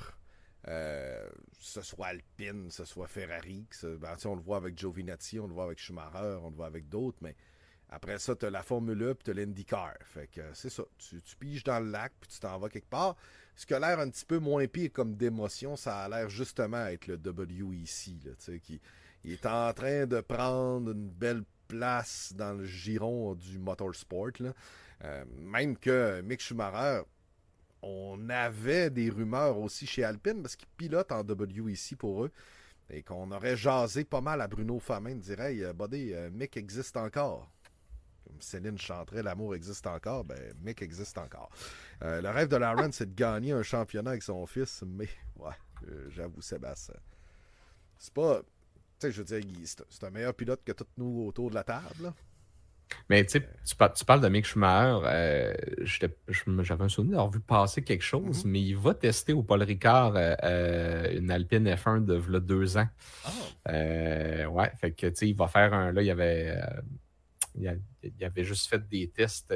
ce soit Alpine, ce soit Ferrari. On le voit avec Giovinazzi, on le voit avec Schumacher, on le voit avec d'autres, mais après ça, tu as la Formule 1 puis tu as l'IndyCar. Fait que c'est ça. Tu piges dans le lac puis tu t'en vas quelque part. Ce qui a l'air un petit peu moins pire comme d'émotion, ça a l'air justement être le WEC, là, qui il est en train de prendre une belle place dans le giron du motorsport. Là. Même que Mick Schumacher, on avait des rumeurs aussi chez Alpine parce qu'ils pilotent en WEC pour eux et qu'on aurait jasé pas mal à Bruno Famin de dire hey, buddy, Mick existe encore. Comme Céline chanterait l'amour existe encore, ben Mick existe encore. Le rêve de Lawrence, c'est de gagner un championnat avec son fils, mais ouais, j'avoue, Sébastien. C'est pas. Tu sais, je veux dire, c'est un meilleur pilote que tous nous autour de la table. Là. Mais tu parles de Mick Schumacher. J'avais un souvenir d'avoir vu passer quelque chose, mais il va tester au Paul Ricard une Alpine F1 de là, 2 ans. Oh. Ouais, fait que il va faire un. Là, il avait juste fait des tests,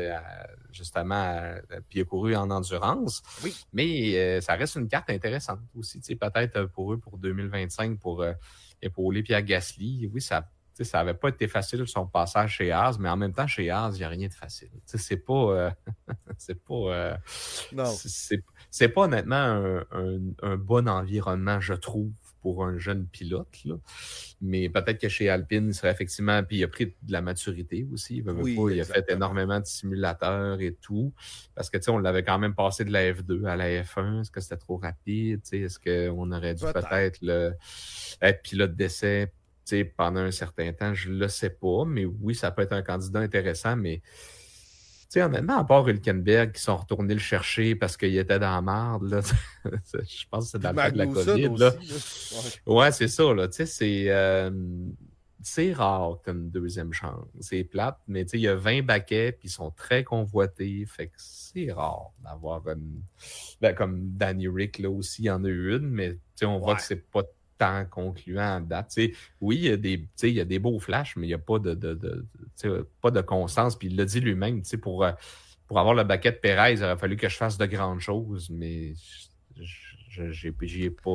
justement, puis il a couru en endurance. Oui. Mais ça reste une carte intéressante aussi, peut-être pour eux, pour 2025, pour épauler Pierre Gasly. Oui, ça n'avait pas été facile son passage chez Haas, mais en même temps, chez Haas, il n'y a rien de facile. C'est pas. Non. C'est pas honnêtement un bon environnement, je trouve, pour un jeune pilote. Là. Mais peut-être que chez Alpine, il serait effectivement. Puis il a pris de la maturité aussi. Il a fait énormément de simulateurs et tout. Parce que on l'avait quand même passé de la F2 à la F1. Est-ce que c'était trop rapide? Est-ce qu'on aurait dû peut-être être pilote d'essai pendant un certain temps? Je le sais pas. Mais oui, ça peut être un candidat intéressant, mais. Honnêtement, à part Hülkenberg qui sont retournés le chercher parce qu'il était dans la marde, là, je pense que c'est dans le cas de la COVID. Là. Ouais, c'est ça. Là, c'est rare que une deuxième chance. C'est plate, mais il y a 20 baquets, puis ils sont très convoités. Fait que c'est rare d'avoir une. Ben, comme Danny Rick, là aussi, il y en a eu une, mais on voit que Ouais. c'est pas tant concluant à date. Oui, il y a des beaux flashs, mais il n'y a pas pas de constance. Puis il l'a dit lui-même, pour avoir le baquet de Perez, il aurait fallu que je fasse de grandes choses, mais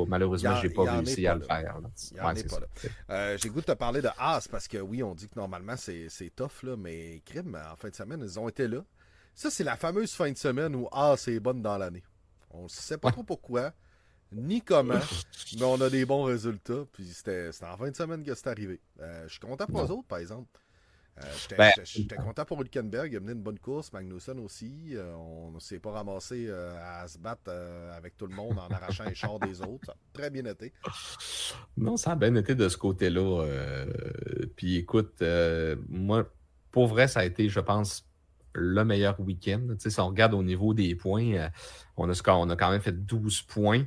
malheureusement, j'ai pas réussi à le faire. Là. Il n'y en est pas là. J'ai goût de te parler de Haas parce que oui, on dit que normalement c'est tough, là, mais crime, en fin de semaine, ils ont été là. Ça, c'est la fameuse fin de semaine où Haas est bonne dans l'année. On ne sait pas trop pourquoi, ni comment, mais on a des bons résultats. Puis c'était en fin de semaine que c'est arrivé. Je suis content pour eux autres, par exemple. J'étais content pour Hülkenberg, il a mené une bonne course, Magnussen aussi. On ne s'est pas ramassé à se battre avec tout le monde en arrachant les chars des autres. Ça a très bien été. Non, ça a bien été de ce côté-là. Puis écoute, moi, pour vrai, ça a été, je pense, le meilleur week-end. Si on regarde au niveau des points, on a quand même fait 12 points.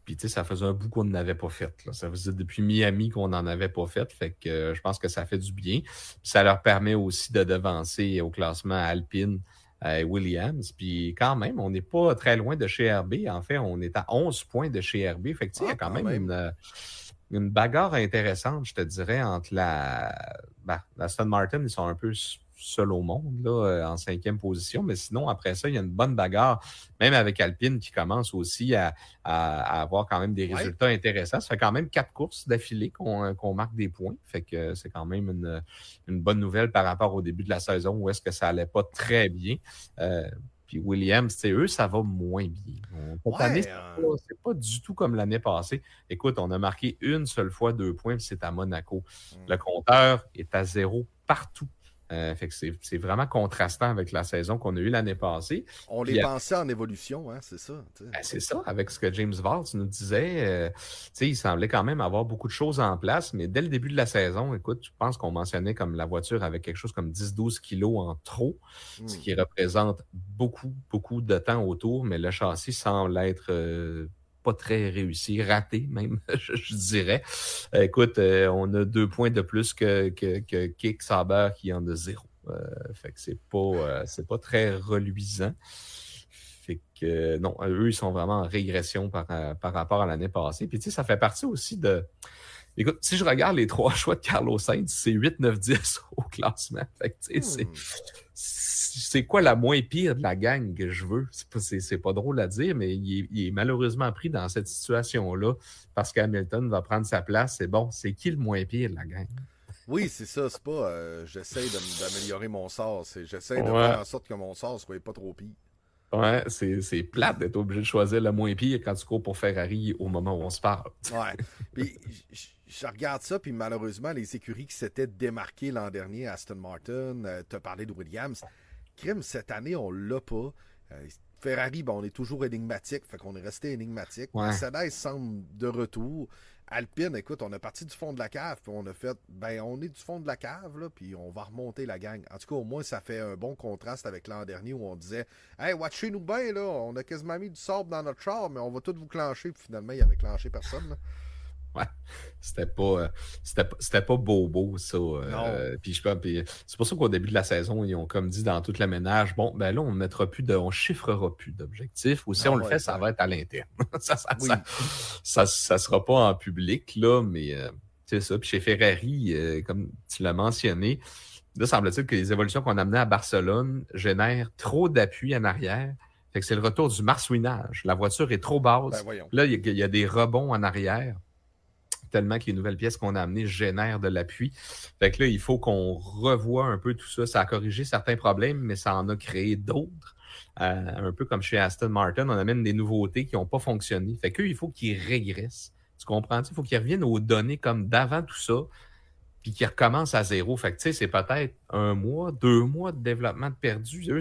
Puis, ça faisait un bout qu'on n'avait pas fait. Là. Ça faisait depuis Miami qu'on n'en avait pas fait. Fait que je pense que ça fait du bien. Puis, ça leur permet aussi de devancer au classement Alpine et Williams. Puis, quand même, on n'est pas très loin de chez RB. En fait, on est à 11 points de chez RB. Fait que, il y a quand même une bagarre intéressante, je te dirais, entre la Aston Martin, ils sont un peu seul au monde, là, en 5e position. Mais sinon, après ça, il y a une bonne bagarre, même avec Alpine qui commence aussi à avoir quand même des résultats intéressants. Ça fait quand même 4 courses d'affilée qu'on marque des points. Fait que c'est quand même une bonne nouvelle par rapport au début de la saison où est-ce que ça allait pas très bien. Puis Williams, eux, ça va moins bien. Cette année, c'est pas du tout comme l'année passée. Écoute, on a marqué une seule fois 2 points, puis c'est à Monaco. Le compteur est à 0 partout. Fait que c'est vraiment contrastant avec la saison qu'on a eue l'année passée. On les pensait en évolution, hein, c'est ça. C'est ça, avec ce que James Valls nous disait. Il semblait quand même avoir beaucoup de choses en place, mais dès le début de la saison, écoute, je pense qu'on mentionnait comme la voiture avait quelque chose comme 10-12 kilos en trop, ce qui représente beaucoup, beaucoup de temps autour, mais le châssis semble être pas très réussi, raté même, je dirais. Écoute, on a 2 points de plus que Kick Sauber qui en a 0. Fait que c'est pas très reluisant. Fait que non, eux, ils sont vraiment en régression par rapport à l'année passée. Puis ça fait partie aussi de... Écoute, si je regarde les 3 choix de Carlos Sainz, c'est 8, 9, 10 au classement. Fait que c'est quoi la moins pire de la gang que je veux? C'est pas drôle à dire, mais il est malheureusement pris dans cette situation-là parce qu'Hamilton va prendre sa place. C'est bon, c'est qui le moins pire de la gang? Oui, c'est ça. C'est pas j'essaie d'améliorer mon sort. J'essaie de faire en sorte que mon sort soit pas trop pire. Ouais, c'est plate d'être obligé de choisir le moins pire quand tu cours pour Ferrari au moment où on se parle. Ouais. Puis je regarde ça, puis malheureusement, les écuries qui s'étaient démarquées l'an dernier, Aston Martin, t'as parlé de Williams. Crime, cette année, on l'a pas. Ferrari, on est toujours énigmatique, fait qu'on est resté énigmatique. Ouais. Mercedes semble de retour. Alpine, écoute, on est parti du fond de la cave, puis on a fait, on est du fond de la cave, là, puis on va remonter la gang. En tout cas, au moins, ça fait un bon contraste avec l'an dernier où on disait, hey, watchez-nous bien, là, on a quasiment mis du sable dans notre char, mais on va tout vous clencher, puis finalement, il avait clenché personne, là. Ouais, c'était pas beau, ça. Puis c'est pour ça qu'au début de la saison, ils ont comme dit dans tout le ménage, bon, là, on chiffrera plus d'objectifs, ou si on le fait, ça va être à l'interne. ça sera pas en public, là, mais c'est ça. Puis chez Ferrari, comme tu l'as mentionné, là, semble-t-il que les évolutions qu'on a amenées à Barcelone génèrent trop d'appui en arrière. Fait que c'est le retour du marsouinage. La voiture est trop basse. Là, il y a des rebonds en arrière, tellement que les nouvelles pièces qu'on a amenées génèrent de l'appui. Fait que là, il faut qu'on revoie un peu tout ça. Ça a corrigé certains problèmes, mais ça en a créé d'autres. Un peu comme chez Aston Martin, on amène des nouveautés qui n'ont pas fonctionné. Fait qu'eux, il faut qu'ils régressent. Tu comprends? Il faut qu'ils reviennent aux données comme d'avant tout ça, puis qu'ils recommencent à zéro. Fait que c'est peut-être 1 mois, 2 mois de développement de perdu. Eux,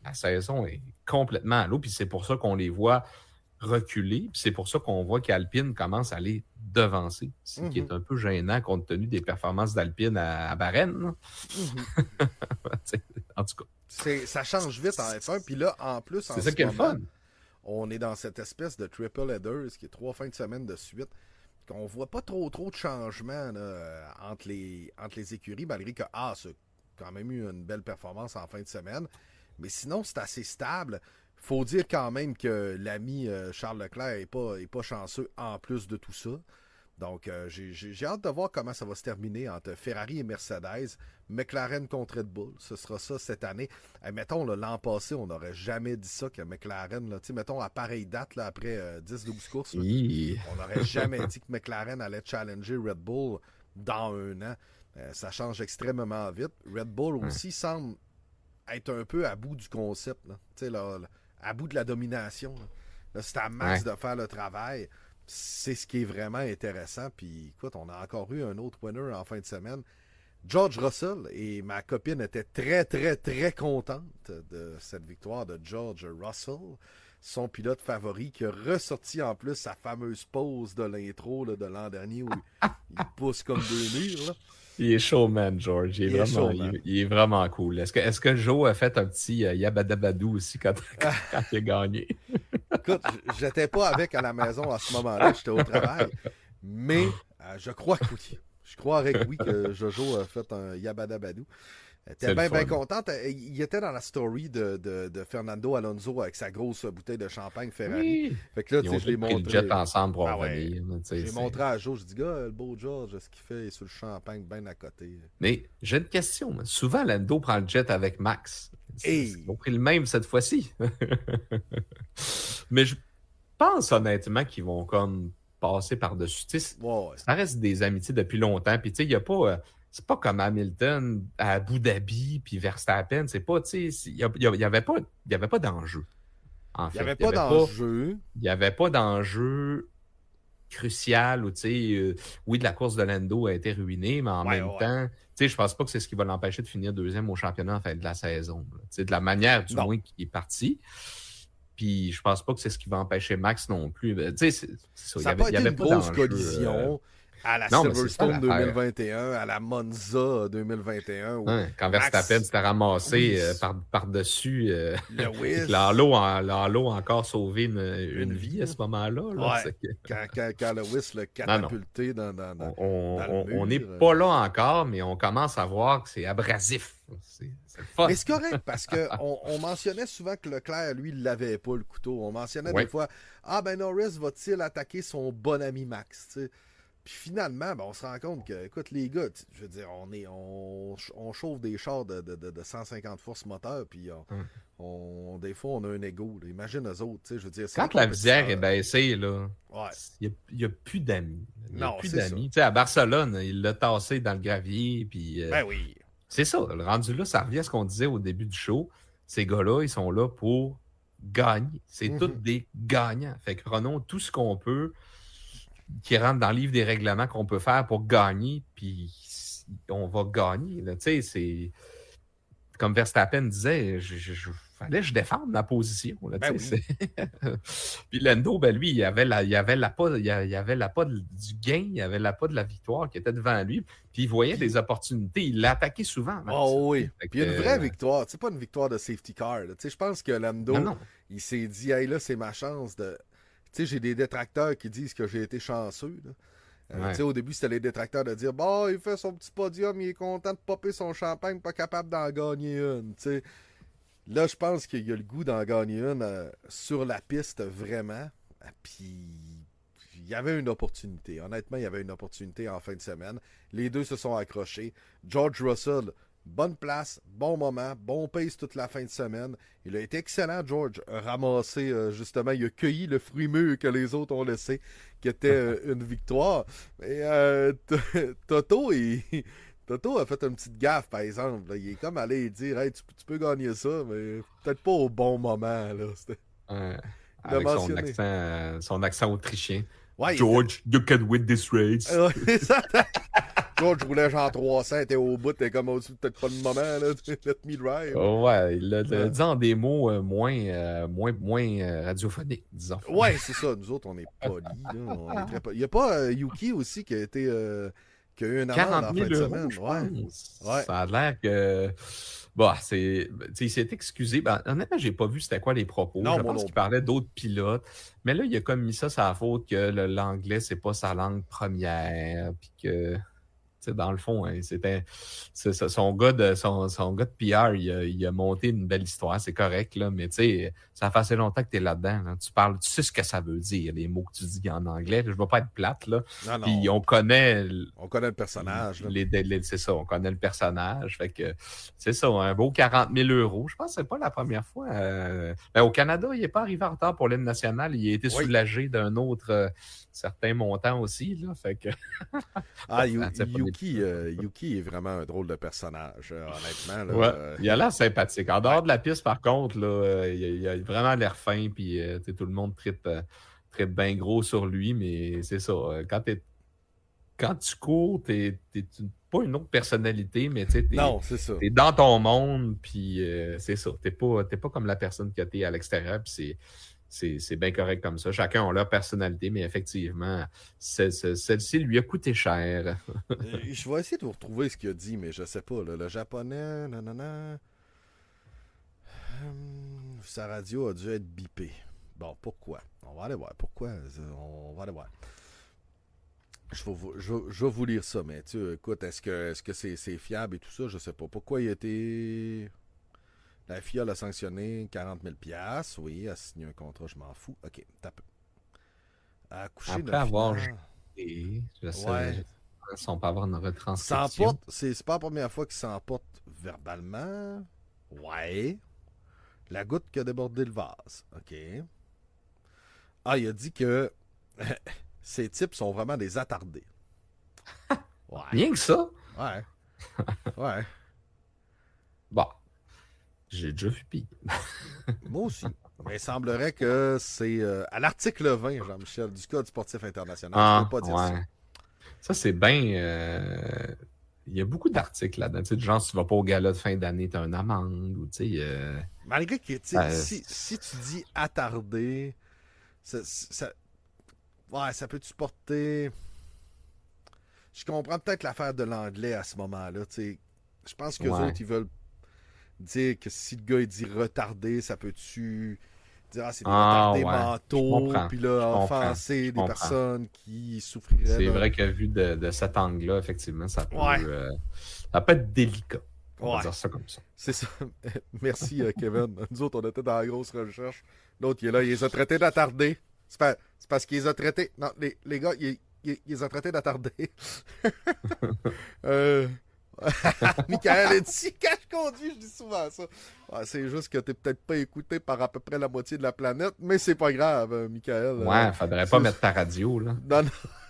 la saison est complètement à l'eau, puis c'est pour ça qu'on les voit reculer. Puis c'est pour ça qu'on voit qu'Alpine commence à les devancer, ce qui est un peu gênant compte tenu des performances d'Alpine à Bahreïn. En tout cas. Ça change vite en F1. Puis là, en plus, c'est ça qui est le fun. On est dans cette espèce de triple headers qui est 3 fins de semaine de suite. on voit pas trop de changements là, entre les écuries, malgré que Haas a quand même eu une belle performance en fin de semaine. Mais sinon, c'est assez stable. Faut dire quand même que l'ami Charles Leclerc est pas chanceux en plus de tout ça. Donc, j'ai hâte de voir comment ça va se terminer entre Ferrari et Mercedes. McLaren contre Red Bull, ce sera ça cette année. Mettons, l'an passé, on n'aurait jamais dit ça que McLaren, là, mettons, à pareille date, là, après 10-12 courses, là, on n'aurait jamais dit que McLaren allait challenger Red Bull dans un an. Ça change extrêmement vite. Red Bull aussi semble être un peu à bout du concept, là, à bout de la domination. Là, c'est à Max de faire le travail. C'est ce qui est vraiment intéressant. Puis, écoute, on a encore eu un autre winner en fin de semaine. George Russell, et ma copine était très, très, très contente de cette victoire de George Russell, son pilote favori, qui a ressorti en plus sa fameuse pause de l'intro là, de l'an dernier où il pousse comme deux murs. Là. Il est showman, George. Il est vraiment cool. Est-ce que Joe a fait un petit yabadabadou aussi quand il a gagné? Écoute, j'étais pas avec à la maison à ce moment-là, j'étais au travail. Mais je crois que oui. Je croirais que oui, que Jojo a fait un yabadabadou. T'es bien contente. Il était dans la story de Fernando Alonso avec sa grosse bouteille de champagne Ferrari. Oui. Fait que là, Ils ont je l'ai montré. le jet ensemble pour revenir. J'ai montré à Joe, je dis, gars, le beau George, ce qu'il fait, il est sur le champagne bien à côté. Mais j'ai une question. Souvent, Lando prend le jet avec Max. Ils ont pris le même cette fois-ci. Mais je pense honnêtement qu'ils vont comme passer par-dessus. Ça reste des amitiés depuis longtemps. Puis il n'y a pas. C'est pas comme Hamilton à Abu Dhabi puis Verstappen. C'est pas, il y avait pas d'enjeu. En fait, il n'y avait pas d'enjeu crucial où, oui, la course de Lando a été ruinée, mais en même temps, je pense pas que c'est ce qui va l'empêcher de finir deuxième au championnat en fin de la saison. De la manière, du moins, qu'il est parti. Puis je pense pas que c'est ce qui va empêcher Max non plus. Ça n'a pas été une grosse collision. À la Silverstone 2021, à la Monza 2021. Quand Verstappen s'était ramassé par-dessus. Lalo a encore sauvé une vie à ce moment-là. Là, quand Lewis l'a catapulté dans le mur. On n'est pas là encore, mais on commence à voir que c'est abrasif. C'est le fun. Mais c'est correct parce qu'on mentionnait souvent que Leclerc, lui, il l'avait pas le couteau. On mentionnait des fois, Norris va-t-il attaquer son bon ami Max, t'sais? Puis finalement, on se rend compte que, écoute, les gars, je veux dire, on chauffe des chars de 150 forces moteur, puis des fois, on a un ego. Là. Imagine eux autres, je veux dire. Quand la visière est baissée, là, il n'y a plus d'amis. Il n'y a plus d'amis. À Barcelone, il l'a tassé dans le gravier, puis... oui. C'est ça, le rendu là, ça revient à ce qu'on disait au début du show. Ces gars-là, ils sont là pour gagner. C'est tous des gagnants. Fait que prenons tout ce qu'on peut qui rentre dans le livre des règlements qu'on peut faire pour gagner, puis on va gagner. Tu sais, c'est comme Verstappen disait, fallait que je défende ma position. Là, puis Lando, lui, il avait l'appât du gain, il avait l'appât de la victoire qui était devant lui, puis il voyait des opportunités. Il l'a attaqué souvent. Oui. Puis une vraie victoire. C'est pas une victoire de safety car. Je pense que Lando, il s'est dit, hey, là, c'est ma chance de... Tu sais, j'ai des détracteurs qui disent que j'ai été chanceux. Au début, c'était les détracteurs de dire il fait son petit podium, il est content de popper son champagne, pas capable d'en gagner une. T'sais. Là, je pense qu'il y a le goût d'en gagner une sur la piste, vraiment. Puis, il y avait une opportunité. Honnêtement, il y avait une opportunité en fin de semaine. Les deux se sont accrochés. George Russell, bonne place, bon moment, bon pace toute la fin de semaine. Il a été excellent, George, ramassé, justement, il a cueilli le fruit mûr que les autres ont laissé, qui était une victoire. Mais Toto a fait une petite gaffe, par exemple. Là. Il est comme allé dire, hey, tu peux gagner ça, mais peut-être pas au bon moment. Là. Avec son accent autrichien. George, you can win this race. George roulait genre 300, était au bout, t'es comme au-dessus, peut-être pas le moment, là, let me drive. Il l'a dit en des mots moins radiophoniques, disons. Ouais, c'est ça, nous autres, on est polis, là, il n'y a pas Yuki aussi qui a été qui a eu une amende 40 en 000 fin de euros, semaine. je Ouais. pense. Ouais. Ça a l'air que... Bon, il s'est excusé. Ben, honnêtement, j'ai pas vu c'était quoi les propos. Non, Je moi pense non qu'il plus. parlait d'autres pilotes. Mais là, il a comme mis ça sur la faute que l'anglais, c'est pas sa langue première. Puis que... sais, dans le fond, hein, c'est son gars de PR, il a monté une belle histoire, c'est correct, là, mais tu sais, ça fait assez longtemps que tu es là-dedans. Là. Tu parles, tu sais ce que ça veut dire, les mots que tu dis en anglais. Je ne veux pas être plate, là. Non, Puis non. on connaît On connaît le personnage. Là. c'est ça, on connaît le personnage. Fait que c'est ça, un beau 40 000 euros. Je pense que c'est pas la première fois. Ben, au Canada, il n'est pas arrivé en retard pour l'hymne national. Il a été Oui. soulagé d'un autre certain montant aussi. Là. Fait que Ah, c'est pas des Yuki, Yuki est vraiment un drôle de personnage, honnêtement. Là, Ouais, il a l'air sympathique. En dehors de la piste, par contre, là, il a vraiment l'air fin, puis tout le monde trippe bien gros sur lui, mais c'est ça. Quand tu cours, t'es pas une autre personnalité, mais tu Non, c'est ça. es dans ton monde, puis c'est ça. T'es pas comme la personne que t'es à l'extérieur, puis c'est bien correct comme ça. Chacun a leur personnalité, mais effectivement, celle-ci lui a coûté cher. Je vais essayer de vous retrouver ce qu'il a dit, mais je sais pas. Là, le japonais, nanana. Sa radio a dû être bipée. Bon, pourquoi? On va aller voir. Pourquoi? On va aller voir. Je vais vous lire ça, mais tu sais, écoute, est-ce que c'est fiable et tout ça? Je sais pas. Pourquoi il a été... La FIA l'a sanctionné 40 000 $. Oui, a signé un contrat, je m'en fous. OK, tape. A accouché Après de avoir finale. joué, je sais, Ouais. si on peut avoir une retranscription. S'emporte, c'est pas la première fois qu'il s'emporte verbalement. Ouais. La goutte qui a débordé le vase. OK. Ah, il a dit que ces types sont vraiment des attardés. Ouais. Rien que ça? Ouais. Ouais. Bon, j'ai déjà vu pire. Moi aussi. Mais il semblerait que c'est à l'article 20, Jean-Michel, du Code sportif international. Je peux pas dire ça. Ça, c'est bien. Il y a beaucoup d'articles là-dedans. Tu sais, genre, si tu vas pas au gala de fin d'année, tu as une amende. Ou, tu sais, Malgré que, si tu dis attardé, ouais, ça peut-tu porter. Je comprends peut-être l'affaire de l'anglais à ce moment-là. T'sais. Je pense qu'eux autres, ils veulent dire que si le gars il dit retardé, ça peut-tu dire c'est des retardés mentaux, puis là, offenser des personnes qui souffriraient. C'est vrai que vu de cet angle-là, effectivement, ça peut être délicat. On va dire ça comme ça. C'est ça. Merci, Kevin. Nous autres, on était dans la grosse recherche. L'autre, il est là, il les a traités d'attardés. C'est parce qu'il les a traités. Non, les gars, il les a traités d'attardés. Michael a dit quand je conduis, je dis souvent ça. Ouais, c'est juste que t'es peut-être pas écouté par à peu près la moitié de la planète, mais c'est pas grave, Michael. Ouais, faudrait pas mettre ta radio, là. Non,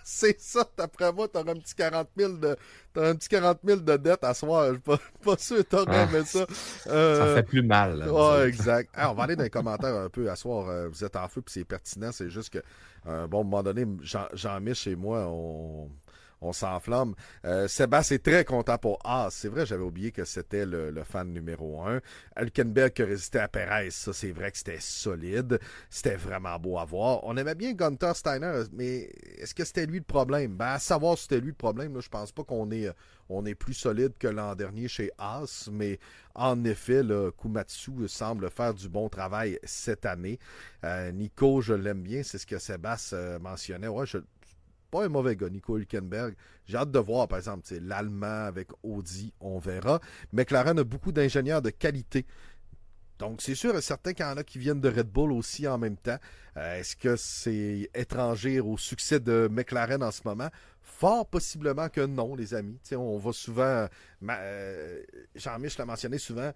c'est ça. D'après moi, t'aurais un petit 40 000 de dette à soir. Je suis pas sûr que t'aurais aimé ça. Ça fait plus mal. Là, ouais, exact. On va aller dans les commentaires un peu à soir. Vous êtes en feu, puis c'est pertinent. C'est juste que, bon, à un moment donné, Jean-Mich et moi, on s'enflamme. Sébastien est très content pour Haas. C'est vrai, j'avais oublié que c'était le fan numéro 1. Hülkenberg qui a résisté à Perez, ça c'est vrai que c'était solide. C'était vraiment beau à voir. On aimait bien Gunther Steiner, mais est-ce que c'était lui le problème? Ben, à savoir si c'était lui le problème, là, je pense pas qu'on est plus solide que l'an dernier chez Haas, mais en effet, là, Komatsu semble faire du bon travail cette année. Nico, je l'aime bien, c'est ce que Sébastien mentionnait. Ouais, pas un mauvais gars, Nico Hülkenberg. J'ai hâte de voir, par exemple, l'Allemand avec Audi, on verra. McLaren a beaucoup d'ingénieurs de qualité. Donc, c'est sûr et certain qu'il y en a qui viennent de Red Bull aussi en même temps. Est-ce que c'est étranger au succès de McLaren en ce moment? Fort possiblement que non, les amis. T'sais, on va souvent... Jean-Mich l'a mentionné souvent.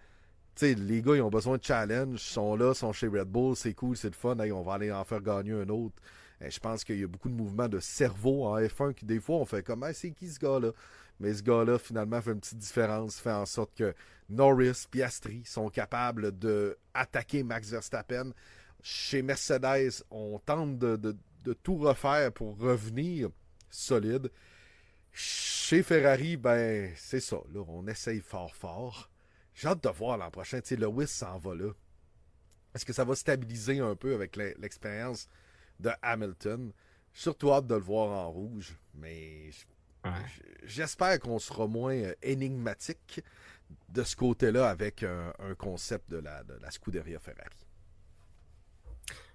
T'sais, les gars, ils ont besoin de challenge. Ils sont là, ils sont chez Red Bull. C'est cool, c'est le fun. Hey, on va aller en faire gagner un autre. Je pense qu'il y a beaucoup de mouvements de cerveau en F1 qui, des fois, on fait comme c'est qui ce gars-là? Mais ce gars-là, finalement, fait une petite différence, fait en sorte que Norris, Piastri sont capables d'attaquer Max Verstappen. Chez Mercedes, on tente de tout refaire pour revenir solide. Chez Ferrari, ben, c'est ça. Là, on essaye fort. J'ai hâte de voir l'an prochain. Tu sais, Lewis s'en va là. Est-ce que ça va stabiliser un peu avec l'expérience de Hamilton? Surtout hâte de le voir en rouge, mais... Ouais. J'espère qu'on sera moins énigmatique de ce côté-là avec un concept de la Scuderia Ferrari.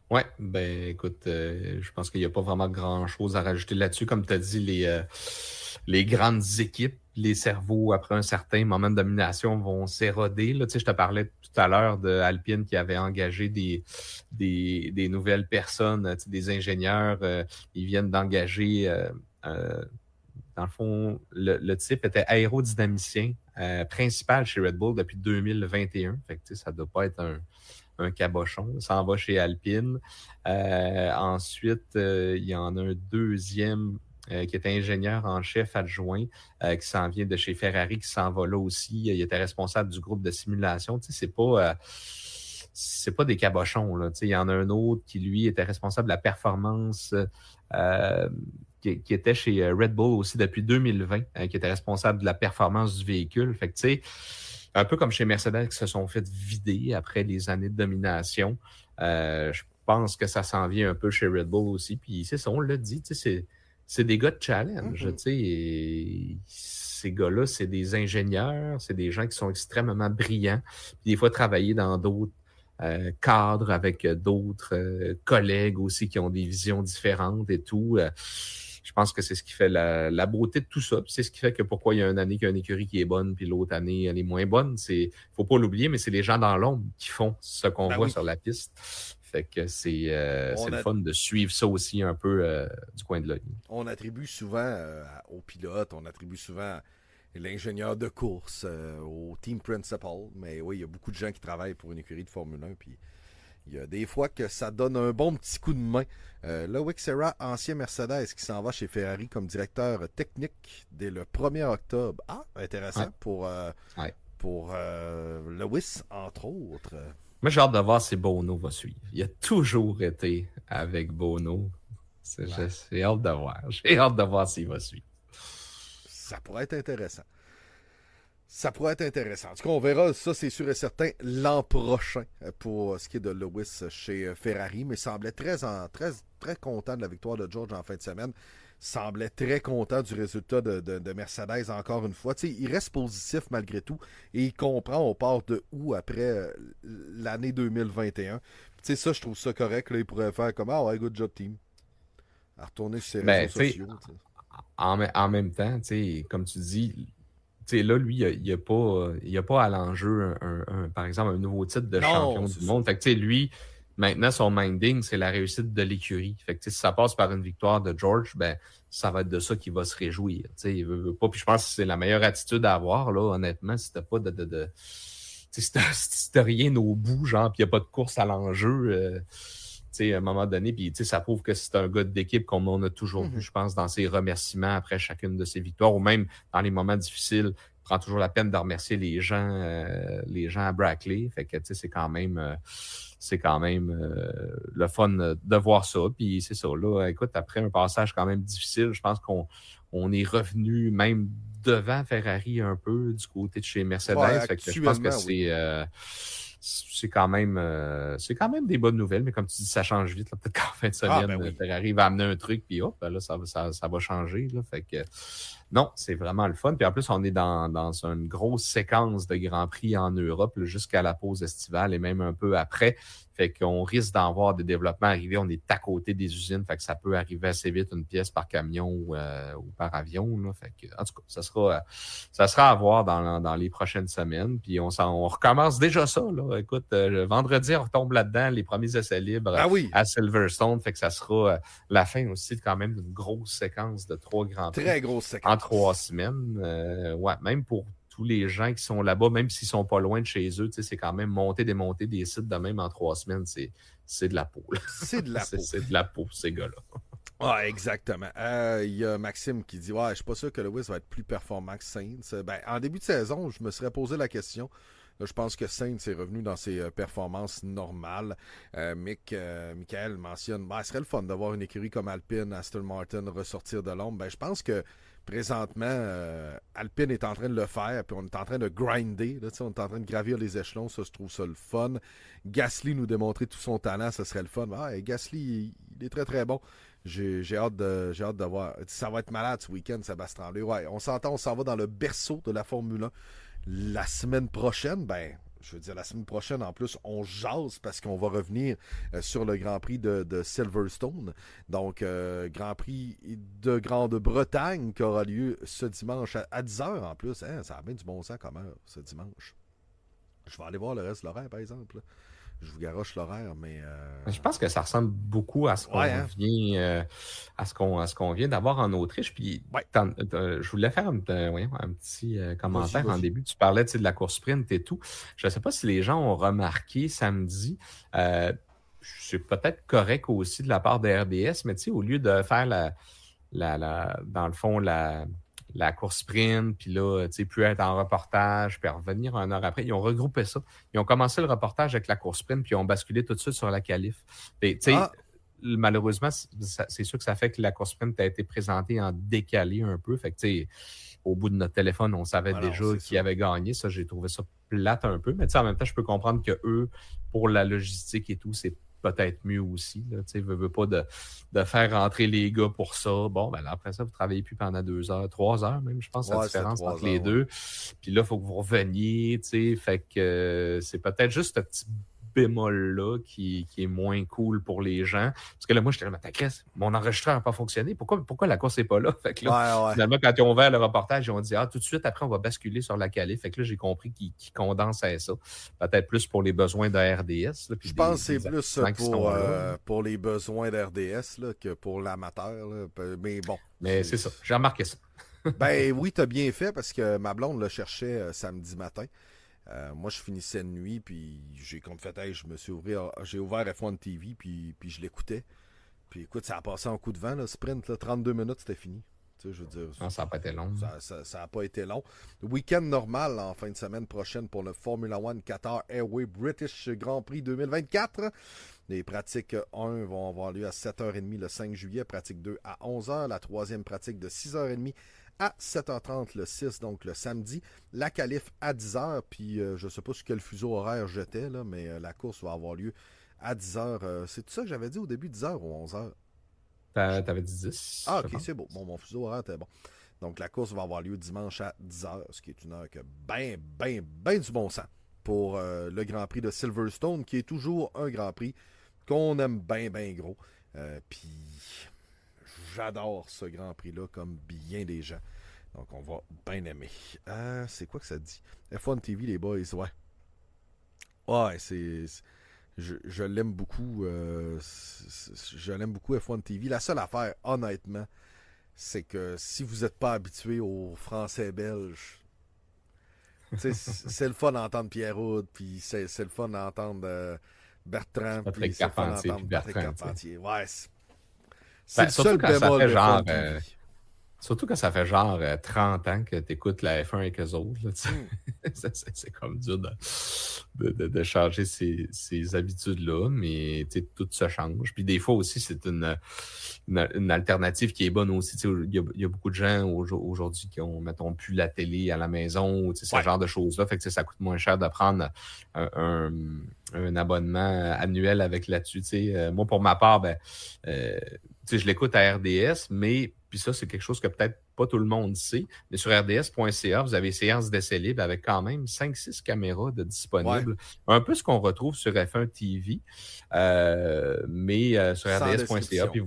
Ouais, ben écoute, je pense qu'il n'y a pas vraiment grand-chose à rajouter là-dessus. Comme tu as dit, les grandes équipes, les cerveaux, après un certain moment de domination, vont s'éroder. Là, tu sais, je te parlais tout à l'heure de Alpine qui avait engagé des nouvelles personnes, tu sais, des ingénieurs. Ils viennent d'engager, dans le fond, le type était aérodynamicien principal chez Red Bull depuis 2021. Fait que, tu sais, ça ne doit pas être un cabochon. Il s'en va chez Alpine. Ensuite, il y en a un deuxième qui était ingénieur en chef adjoint, qui s'en vient de chez Ferrari, qui s'en va là aussi. Il était responsable du groupe de simulation. Tu sais, c'est pas des cabochons, là. Tu sais, il y en a un autre qui, lui, était responsable de la performance, qui était chez Red Bull aussi depuis 2020, qui était responsable de la performance du véhicule. Fait que, tu sais, un peu comme chez Mercedes qui se sont fait vider après les années de domination. Je pense que ça s'en vient un peu chez Red Bull aussi. Puis c'est ça, on l'a dit, c'est des gars de challenge. Mm-hmm. Et ces gars-là, c'est des ingénieurs, c'est des gens qui sont extrêmement brillants. Puis des fois, travailler dans d'autres cadres avec d'autres collègues aussi qui ont des visions différentes et tout. Je pense que c'est ce qui fait la beauté de tout ça. Puis c'est ce qui fait que pourquoi il y a une année qu'il y a une écurie qui est bonne, puis l'autre année, elle est moins bonne. Faut pas l'oublier, mais c'est les gens dans l'ombre qui font ce qu'on voit sur la piste. Fait que c'est le fun de suivre ça aussi un peu du coin de l'œil. On attribue souvent aux pilotes, on attribue souvent l'ingénieur de course, au team principal. Mais oui, il y a beaucoup de gens qui travaillent pour une écurie de Formule 1. Puis il y a des fois que ça donne un bon petit coup de main. Loïc Serra, ancien Mercedes, qui s'en va chez Ferrari comme directeur technique dès le 1er octobre. Ah, intéressant pour Lewis, entre autres. Moi, j'ai hâte de voir si Bono va suivre. Il a toujours été avec Bono. J'ai hâte de voir. J'ai hâte de voir s'il va suivre. Ça pourrait être intéressant. Ça pourrait être intéressant. En tout cas, on verra ça, c'est sûr et certain, l'an prochain pour ce qui est de Lewis chez Ferrari. Mais il semblait très content de la victoire de George en fin de semaine. Semblait très content du résultat de Mercedes encore une fois. Tu sais, il reste positif malgré tout et il comprend on part de où après l'année 2021. Tu sais, ça, je trouve ça correct. Là, il pourrait faire comme ah ouais, good job team. À retourner sur ses réseaux sociaux. En même temps, tu sais, comme tu dis, là, lui, il n'y a pas à l'enjeu, par exemple, un nouveau titre de champion du monde. Fait que, lui, maintenant, son minding, c'est la réussite de l'écurie. Fait que, si ça passe par une victoire de George, ben, ça va être de ça qu'il va se réjouir. Il veut pas. Puis je pense que c'est la meilleure attitude à avoir, là, honnêtement, si t'as pas si t'as rien au bout, genre, puis il n'y a pas de course à l'enjeu, à un moment donné, puis ça prouve que c'est un gars d'équipe comme on a toujours vu, je pense, dans ses remerciements après chacune de ses victoires, ou même dans les moments difficiles, il prend toujours la peine de remercier les gens à Brackley. Fait que c'est quand même le fun de voir ça. Puis c'est ça, là, écoute, après un passage quand même difficile, je pense qu'on est revenu même devant Ferrari un peu du côté de chez Mercedes. Fait que je pense que c'est quand même des bonnes nouvelles, mais comme tu dis, ça change vite. Peut-être qu'en fin de semaine, Ferrari va amener un truc, puis hop, là, ça va changer. Là. Fait que non, c'est vraiment le fun. Puis en plus, on est dans une grosse séquence de Grand Prix en Europe jusqu'à la pause estivale et même un peu après. Fait qu'on risque d'en voir des développements arriver. On est à côté des usines, fait que ça peut arriver assez vite, une pièce par camion ou par avion. Là. Fait que, en tout cas, ça sera à voir dans les prochaines semaines. Puis on recommence déjà ça. Là. Écoute, vendredi, on retombe là-dedans, les premiers essais libres à Silverstone. Fait que ça sera la fin aussi quand même d'une grosse séquence de 3 Grands Prix. Très grosse séquence. En 3 semaines. Même pour tous les gens qui sont là-bas, même s'ils sont pas loin de chez eux, c'est quand même monter, démonter des sites de même en 3 semaines, c'est de la peau. C'est de la peau. C'est de la peau, ces gars-là. Ah, exactement. Il y a Maxime qui dit « Ouais, je suis pas sûr que Lewis va être plus performant que Sainz. » En début de saison, je me serais posé la question. Là, je pense que Sainz est revenu dans ses performances normales. Michael mentionne « Ce serait le fun d'avoir une écurie comme Alpine, Aston Martin ressortir de l'ombre. » Je pense que présentement, Alpine est en train de le faire, puis on est en train de grinder. Là, on est en train de gravir les échelons, ça, je trouve ça le fun. Gasly nous démontrer tout son talent, ça serait le fun. Et Gasly, il est très très bon. J'ai hâte de voir. Ça va être malade ce week-end, Sébastien Tremblay. Ouais, on s'entend, on s'en va dans le berceau de la Formule 1. La semaine prochaine, je veux dire, la semaine prochaine, en plus, on jase parce qu'on va revenir sur le Grand Prix de Silverstone. Donc, Grand Prix de Grande-Bretagne qui aura lieu ce dimanche à 10h en plus. Hein, ça a bien du bon sens comme heure, ce dimanche. Je vais aller voir le reste de l'horaire, par exemple. Là. Je vous garoche l'horaire, mais... Je pense que ça ressemble beaucoup à ce qu'on Ouais, hein? vient à ce qu'on vient d'avoir en Autriche. Puis Ouais. je voulais faire un petit commentaire en Vas-y. début. Tu parlais de la course sprint et tout. Je ne sais pas si les gens ont remarqué samedi. C'est peut-être correct aussi de la part de RDS, mais tu sais, au lieu de faire dans le fond, la course sprint, puis là, tu sais, plus être en reportage, puis revenir 1 heure après. Ils ont regroupé ça. Ils ont commencé le reportage avec la course sprint, puis ils ont basculé tout de suite sur la qualif. Tu sais, malheureusement, c'est sûr que ça fait que la course sprint a été présentée en décalé un peu. Fait que, tu sais, au bout de notre téléphone, on savait déjà qui avait gagné. Ça, j'ai trouvé ça plate un peu. Mais tu sais, en même temps, je peux comprendre que eux, pour la logistique et tout, c'est peut-être mieux aussi. Tu sais, veut pas de faire rentrer les gars pour ça. Bon, ben là, après ça, vous travaillez plus pendant 2 heures, 3 heures même, je pense, la différence entre les deux. Puis là, il faut que vous reveniez, tu sais. Fait que c'est peut-être juste ce petit bémol-là qui est moins cool pour les gens. Parce que là, moi, j'étais là, mais Chris, mon enregistreur n'a pas fonctionné. Pourquoi la course n'est pas là? Fait que là, finalement, quand ils ont ouvert le reportage, ils ont dit, tout de suite, après, on va basculer sur la qualif. Fait que là, j'ai compris qu'ils condensaient ça. Peut-être plus pour les besoins de RDS. Là, je pense que c'est plus pour les besoins d'RDS là, que pour l'amateur. Là. Mais bon. Mais c'est ça. J'ai remarqué ça. Ben oui, t'as bien fait parce que ma blonde le cherchait samedi matin. Moi, je finissais de nuit, puis j'ai comme fait, j'ai ouvert F1 TV, puis je l'écoutais. Puis écoute, ça a passé en coup de vent, le sprint, là, 32 minutes, c'était fini. Tu sais, je veux dire, non, ça n'a pas été long. Ça n'a pas été long. Week-end normal en fin de semaine prochaine pour le Formula One Qatar Airways British Grand Prix 2024. Les pratiques 1 vont avoir lieu à 7h30 le 5 juillet, pratique 2 à 11h, la troisième pratique de 6h30 à 7h30 le 6, donc le samedi. La qualif à 10h, puis je ne sais pas sur quel fuseau horaire j'étais, là, mais la course va avoir lieu à 10h. C'est tout ça que j'avais dit au début, 10h ou 11h? T'avais dit 10. Ah, ok, c'est beau. Bon, mon fuseau horaire était bon. Donc la course va avoir lieu dimanche à 10h, ce qui est une heure que ben du bon sens pour le Grand Prix de Silverstone, qui est toujours un Grand Prix qu'on aime ben gros. Puis j'adore ce Grand Prix-là comme bien des gens. Donc, on va bien aimer. C'est quoi que ça dit? F1 TV, les boys, ouais. Ouais, je l'aime beaucoup. Je l'aime beaucoup, F1 TV. La seule affaire, honnêtement, c'est que si vous n'êtes pas habitué aux Français-Belges, c'est le fun d'entendre Pierre-Houd, puis c'est le fun d'entendre Bertrand, puis c'est le fun d'entendre Patrick Carpentier. Ouais, c'est le seul bémol de F1 TV. Surtout quand ça fait genre 30 ans que tu écoutes la F1 avec eux autres. Là, c'est comme dur de changer ces habitudes-là, mais tout se change. Puis des fois aussi, c'est une alternative qui est bonne aussi. Il y a beaucoup de gens aujourd'hui qui ont, mettons, plus la télé à la maison, ou ce genre de choses-là. Fait que ça coûte moins cher de prendre un abonnement annuel avec là-dessus. Moi, pour ma part, je l'écoute à RDS, mais puis ça, c'est quelque chose que peut-être pas tout le monde sait, mais sur rds.ca, vous avez séance d'essai libre avec quand même 5-6 caméras de disponibles. Ouais. Un peu ce qu'on retrouve sur F1 TV, mais sur rds.ca. Puis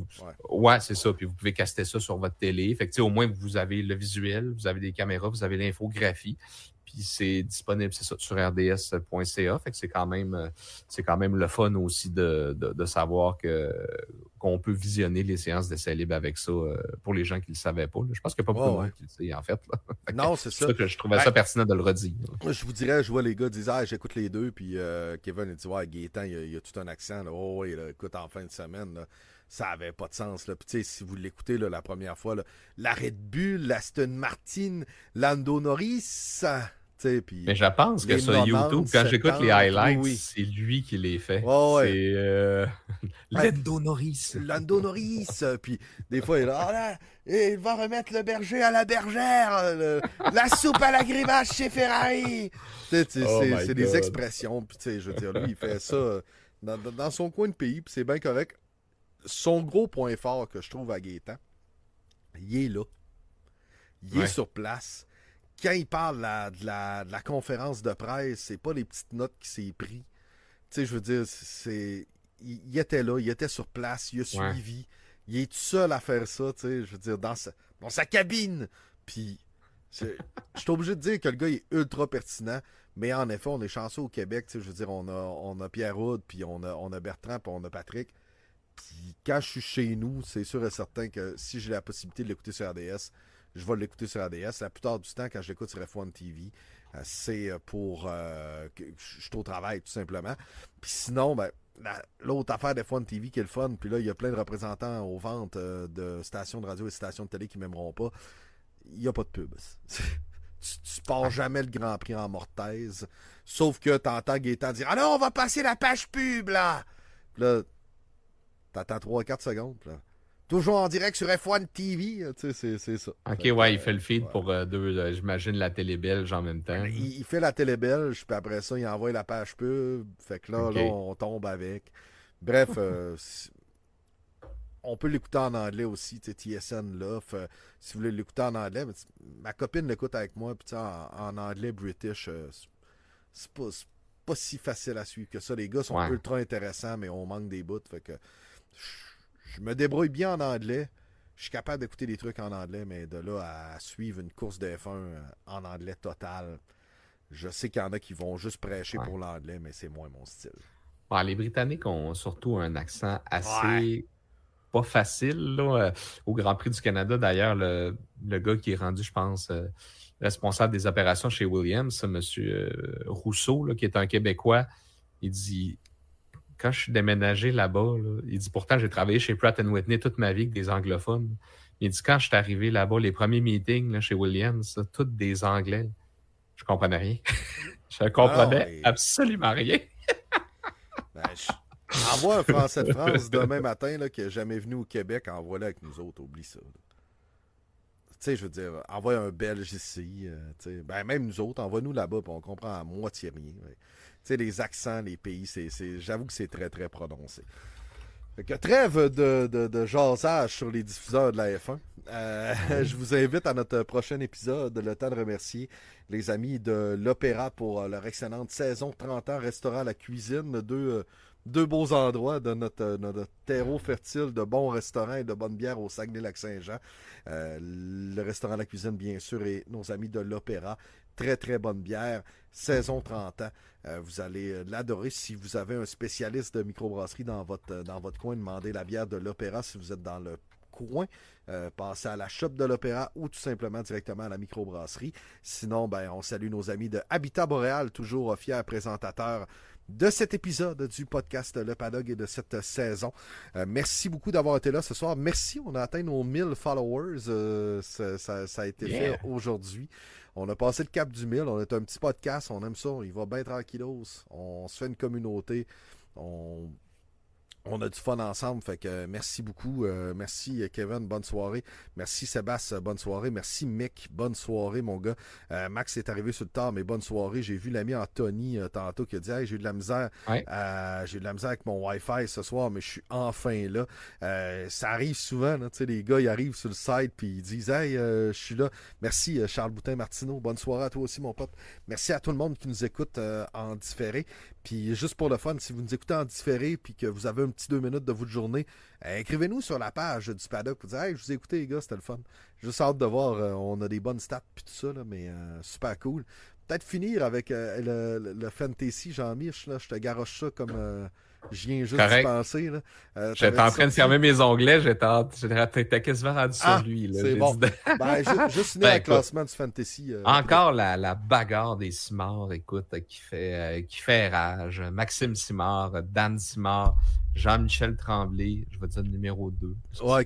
c'est ça. Puis vous pouvez caster ça sur votre télé. Fait que, au moins, vous avez le visuel, vous avez des caméras, vous avez l'infographie. Puis c'est disponible, c'est ça, sur rds.ca. Fait que c'est quand même le fun aussi de savoir qu'on peut visionner les séances d'essai libre avec ça pour les gens qui ne le savaient pas. Là. Je pense qu'il n'y a pas beaucoup de monde qui le sait, en fait. Là. Non, c'est ça. Que je trouvais ça pertinent de le redire. Je vous dirais, je vois les gars dire j'écoute les deux, puis Kevin il dit Gaétan, il y a tout un accent. Là. Oh oui, là, écoute, en fin de semaine, là, ça avait pas de sens. Là. Puis si vous l'écoutez là, la première fois, là, la Red Bull, l'Aston Martin, Lando Norris. Pis mais je pense que sur YouTube, quand j'écoute les highlights, c'est lui qui les fait. C'est Lando Norris. Lando Norris. Puis des fois, il est là, il va remettre le berger à la bergère. La soupe à la grimace chez Ferrari. C'est des expressions. Puis je veux dire, lui, il fait ça dans son coin de pays. Puis c'est bien correct. son gros point fort que je trouve à Gaétan, il est là. Il est sur place. Quand il parle de la conférence de presse, c'est pas les petites notes qu'il s'est pris. Tu sais, je veux dire, il était là, il était sur place, il a suivi. Il est tout seul à faire ça, tu sais, je veux dire, dans sa cabine. Puis, je suis obligé de dire que le gars est ultra pertinent, mais en effet, on est chanceux au Québec, tu sais, je veux dire, on a Pierre Houd, puis on a Bertrand, puis on a Patrick. Puis quand je suis chez nous, c'est sûr et certain que si j'ai la possibilité de l'écouter sur RDS, je vais l'écouter sur RDS. La plupart du temps, quand je l'écoute sur F1 TV, c'est pour que je suis au travail, tout simplement. Puis sinon, ben, l'autre affaire d'F1 TV qui est le fun, puis là, il y a plein de représentants aux ventes de stations de radio et stations de télé qui m'aimeront pas. Il n'y a pas de pub. Tu pars jamais le Grand Prix en mortaise. Sauf que t'entends Gaétan dire « Ah non, on va passer la page pub, là! » Puis là, t'attends 3-4 secondes, là. Toujours en direct sur F1 TV, tu sais, c'est ça. OK, il fait le feed pour deux, j'imagine, la télé belge en même temps. Il fait la télé belge, puis après ça, il envoie la page pub. Fait que là, on tombe avec. Bref, on peut l'écouter en anglais aussi, tu sais, TSN Love. Si vous voulez l'écouter en anglais, ma copine l'écoute avec moi, puis en anglais british, c'est pas si facile à suivre que ça. Les gars sont ultra intéressants, mais on manque des bouts. Fait que je me débrouille bien en anglais. Je suis capable d'écouter des trucs en anglais, mais de là à suivre une course de F1 en anglais total, je sais qu'il y en a qui vont juste prêcher pour l'anglais, mais c'est moins mon style. Les Britanniques ont surtout un accent assez pas facile. Là. Au Grand Prix du Canada, d'ailleurs, le gars qui est rendu, je pense, responsable des opérations chez Williams, M. Rousseau, là, qui est un Québécois, il dit... Quand je suis déménagé là-bas, là, il dit pourtant j'ai travaillé chez Pratt & Whitney toute ma vie avec des anglophones. Il dit quand je suis arrivé là-bas, les premiers meetings là, chez Williams, là, tous des anglais, je comprenais rien. Je comprenais absolument rien. Envoie un Français de France demain matin là, qui n'a jamais venu au Québec, envoie-le avec nous autres, oublie ça. Tu sais, je veux dire, envoie un Belge ici. Même nous autres, envoie-nous là-bas, puis on comprend à moitié rien. Tu sais, les accents, les pays, j'avoue que c'est très, très prononcé. Fait que trêve de jasage sur les diffuseurs de la F1. Je vous invite à notre prochain épisode, le temps de remercier les amis de l'Opéra pour leur excellente saison 30 ans, restaurant à la cuisine, deux beaux endroits de notre terreau fertile de bons restaurants et de bonnes bières au Saguenay-Lac-Saint-Jean. Le restaurant à la cuisine, bien sûr, et nos amis de l'Opéra. Très, très bonne bière. Saison 30 ans. Vous allez l'adorer. Si vous avez un spécialiste de microbrasserie dans votre coin, demandez la bière de l'Opéra si vous êtes dans le coin. Passez à la shop de l'Opéra ou tout simplement directement à la microbrasserie. Sinon, on salue nos amis de Habitat Boréal, toujours fiers présentateurs de cet épisode du podcast Le Paddock et de cette saison. Merci beaucoup d'avoir été là ce soir. Merci, on a atteint nos 1000 followers. Ça a été fait aujourd'hui. On a passé le cap du 1000. On est un petit podcast. On aime ça. Il va bien tranquillos. On se fait une communauté. On a du fun ensemble, fait que merci beaucoup. Merci Kevin, bonne soirée. Merci Sébastien, bonne soirée. Merci Mick, bonne soirée mon gars. Max est arrivé sur le tard, mais bonne soirée. J'ai vu l'ami Anthony tantôt qui a dit hey, j'ai eu de la misère. J'ai eu de la misère avec mon Wi-Fi ce soir, mais je suis enfin là. Ça arrive souvent, tu sais, les gars ils arrivent sur le site puis ils disent hey, je suis là. Merci Charles Boutin-Martineau, bonne soirée à toi aussi mon pote. Merci à tout le monde qui nous écoute en différé. Puis juste pour le fun, si vous nous écoutez en différé puis que vous avez un petit 2 minutes de votre journée, écrivez-nous sur la page du Paddock pour dire hey, je vous ai écouté les gars, c'était le fun. Juste hâte de voir, on a des bonnes stats puis tout ça, là, mais super cool. Peut-être finir avec le Fantasy, Jean-Mich, là, je te garoche ça comme je viens juste d'y penser. J'étais en train de fermer mes onglets, j'étais quasiment rendu sur lui. Là, c'est bon. Juste finir le classement du Fantasy. Encore la bagarre des Simard, écoute, qui fait rage. Maxime Simard, Dan Simard, Jean-Michel Tremblay, je vais dire le numéro 2.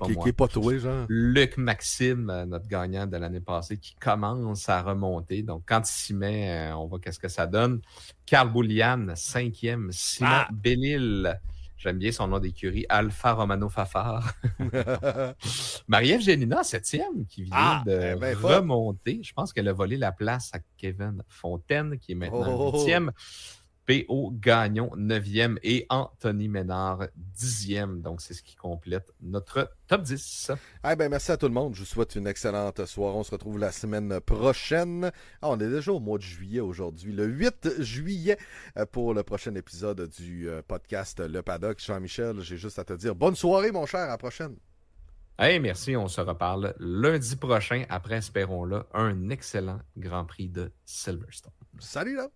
Qui est pas toi, genre. Luc Maxime, notre gagnant de l'année passée, qui commence à remonter. Donc, quand il s'y met, on voit qu'est-ce que ça donne. Carl Boulian, 5e. Simon Bellil, j'aime bien son nom d'écurie. Alpha Romano Fafard. Marie-Ève Gélina, 7e, qui vient de remonter. Je pense qu'elle a volé la place à Kevin Fontaine, qui est maintenant 8e. P.O. Gagnon, 9e, et Anthony Ménard, 10e. Donc, c'est ce qui complète notre top 10. Merci à tout le monde. Je vous souhaite une excellente soirée. On se retrouve la semaine prochaine. On est déjà au mois de juillet aujourd'hui, le 8 juillet, pour le prochain épisode du podcast Le Paddock. Jean-Michel, j'ai juste à te dire bonne soirée, mon cher. À la prochaine. Merci. On se reparle lundi prochain après, espérons-le, un excellent Grand Prix de Silverstone. Salut là!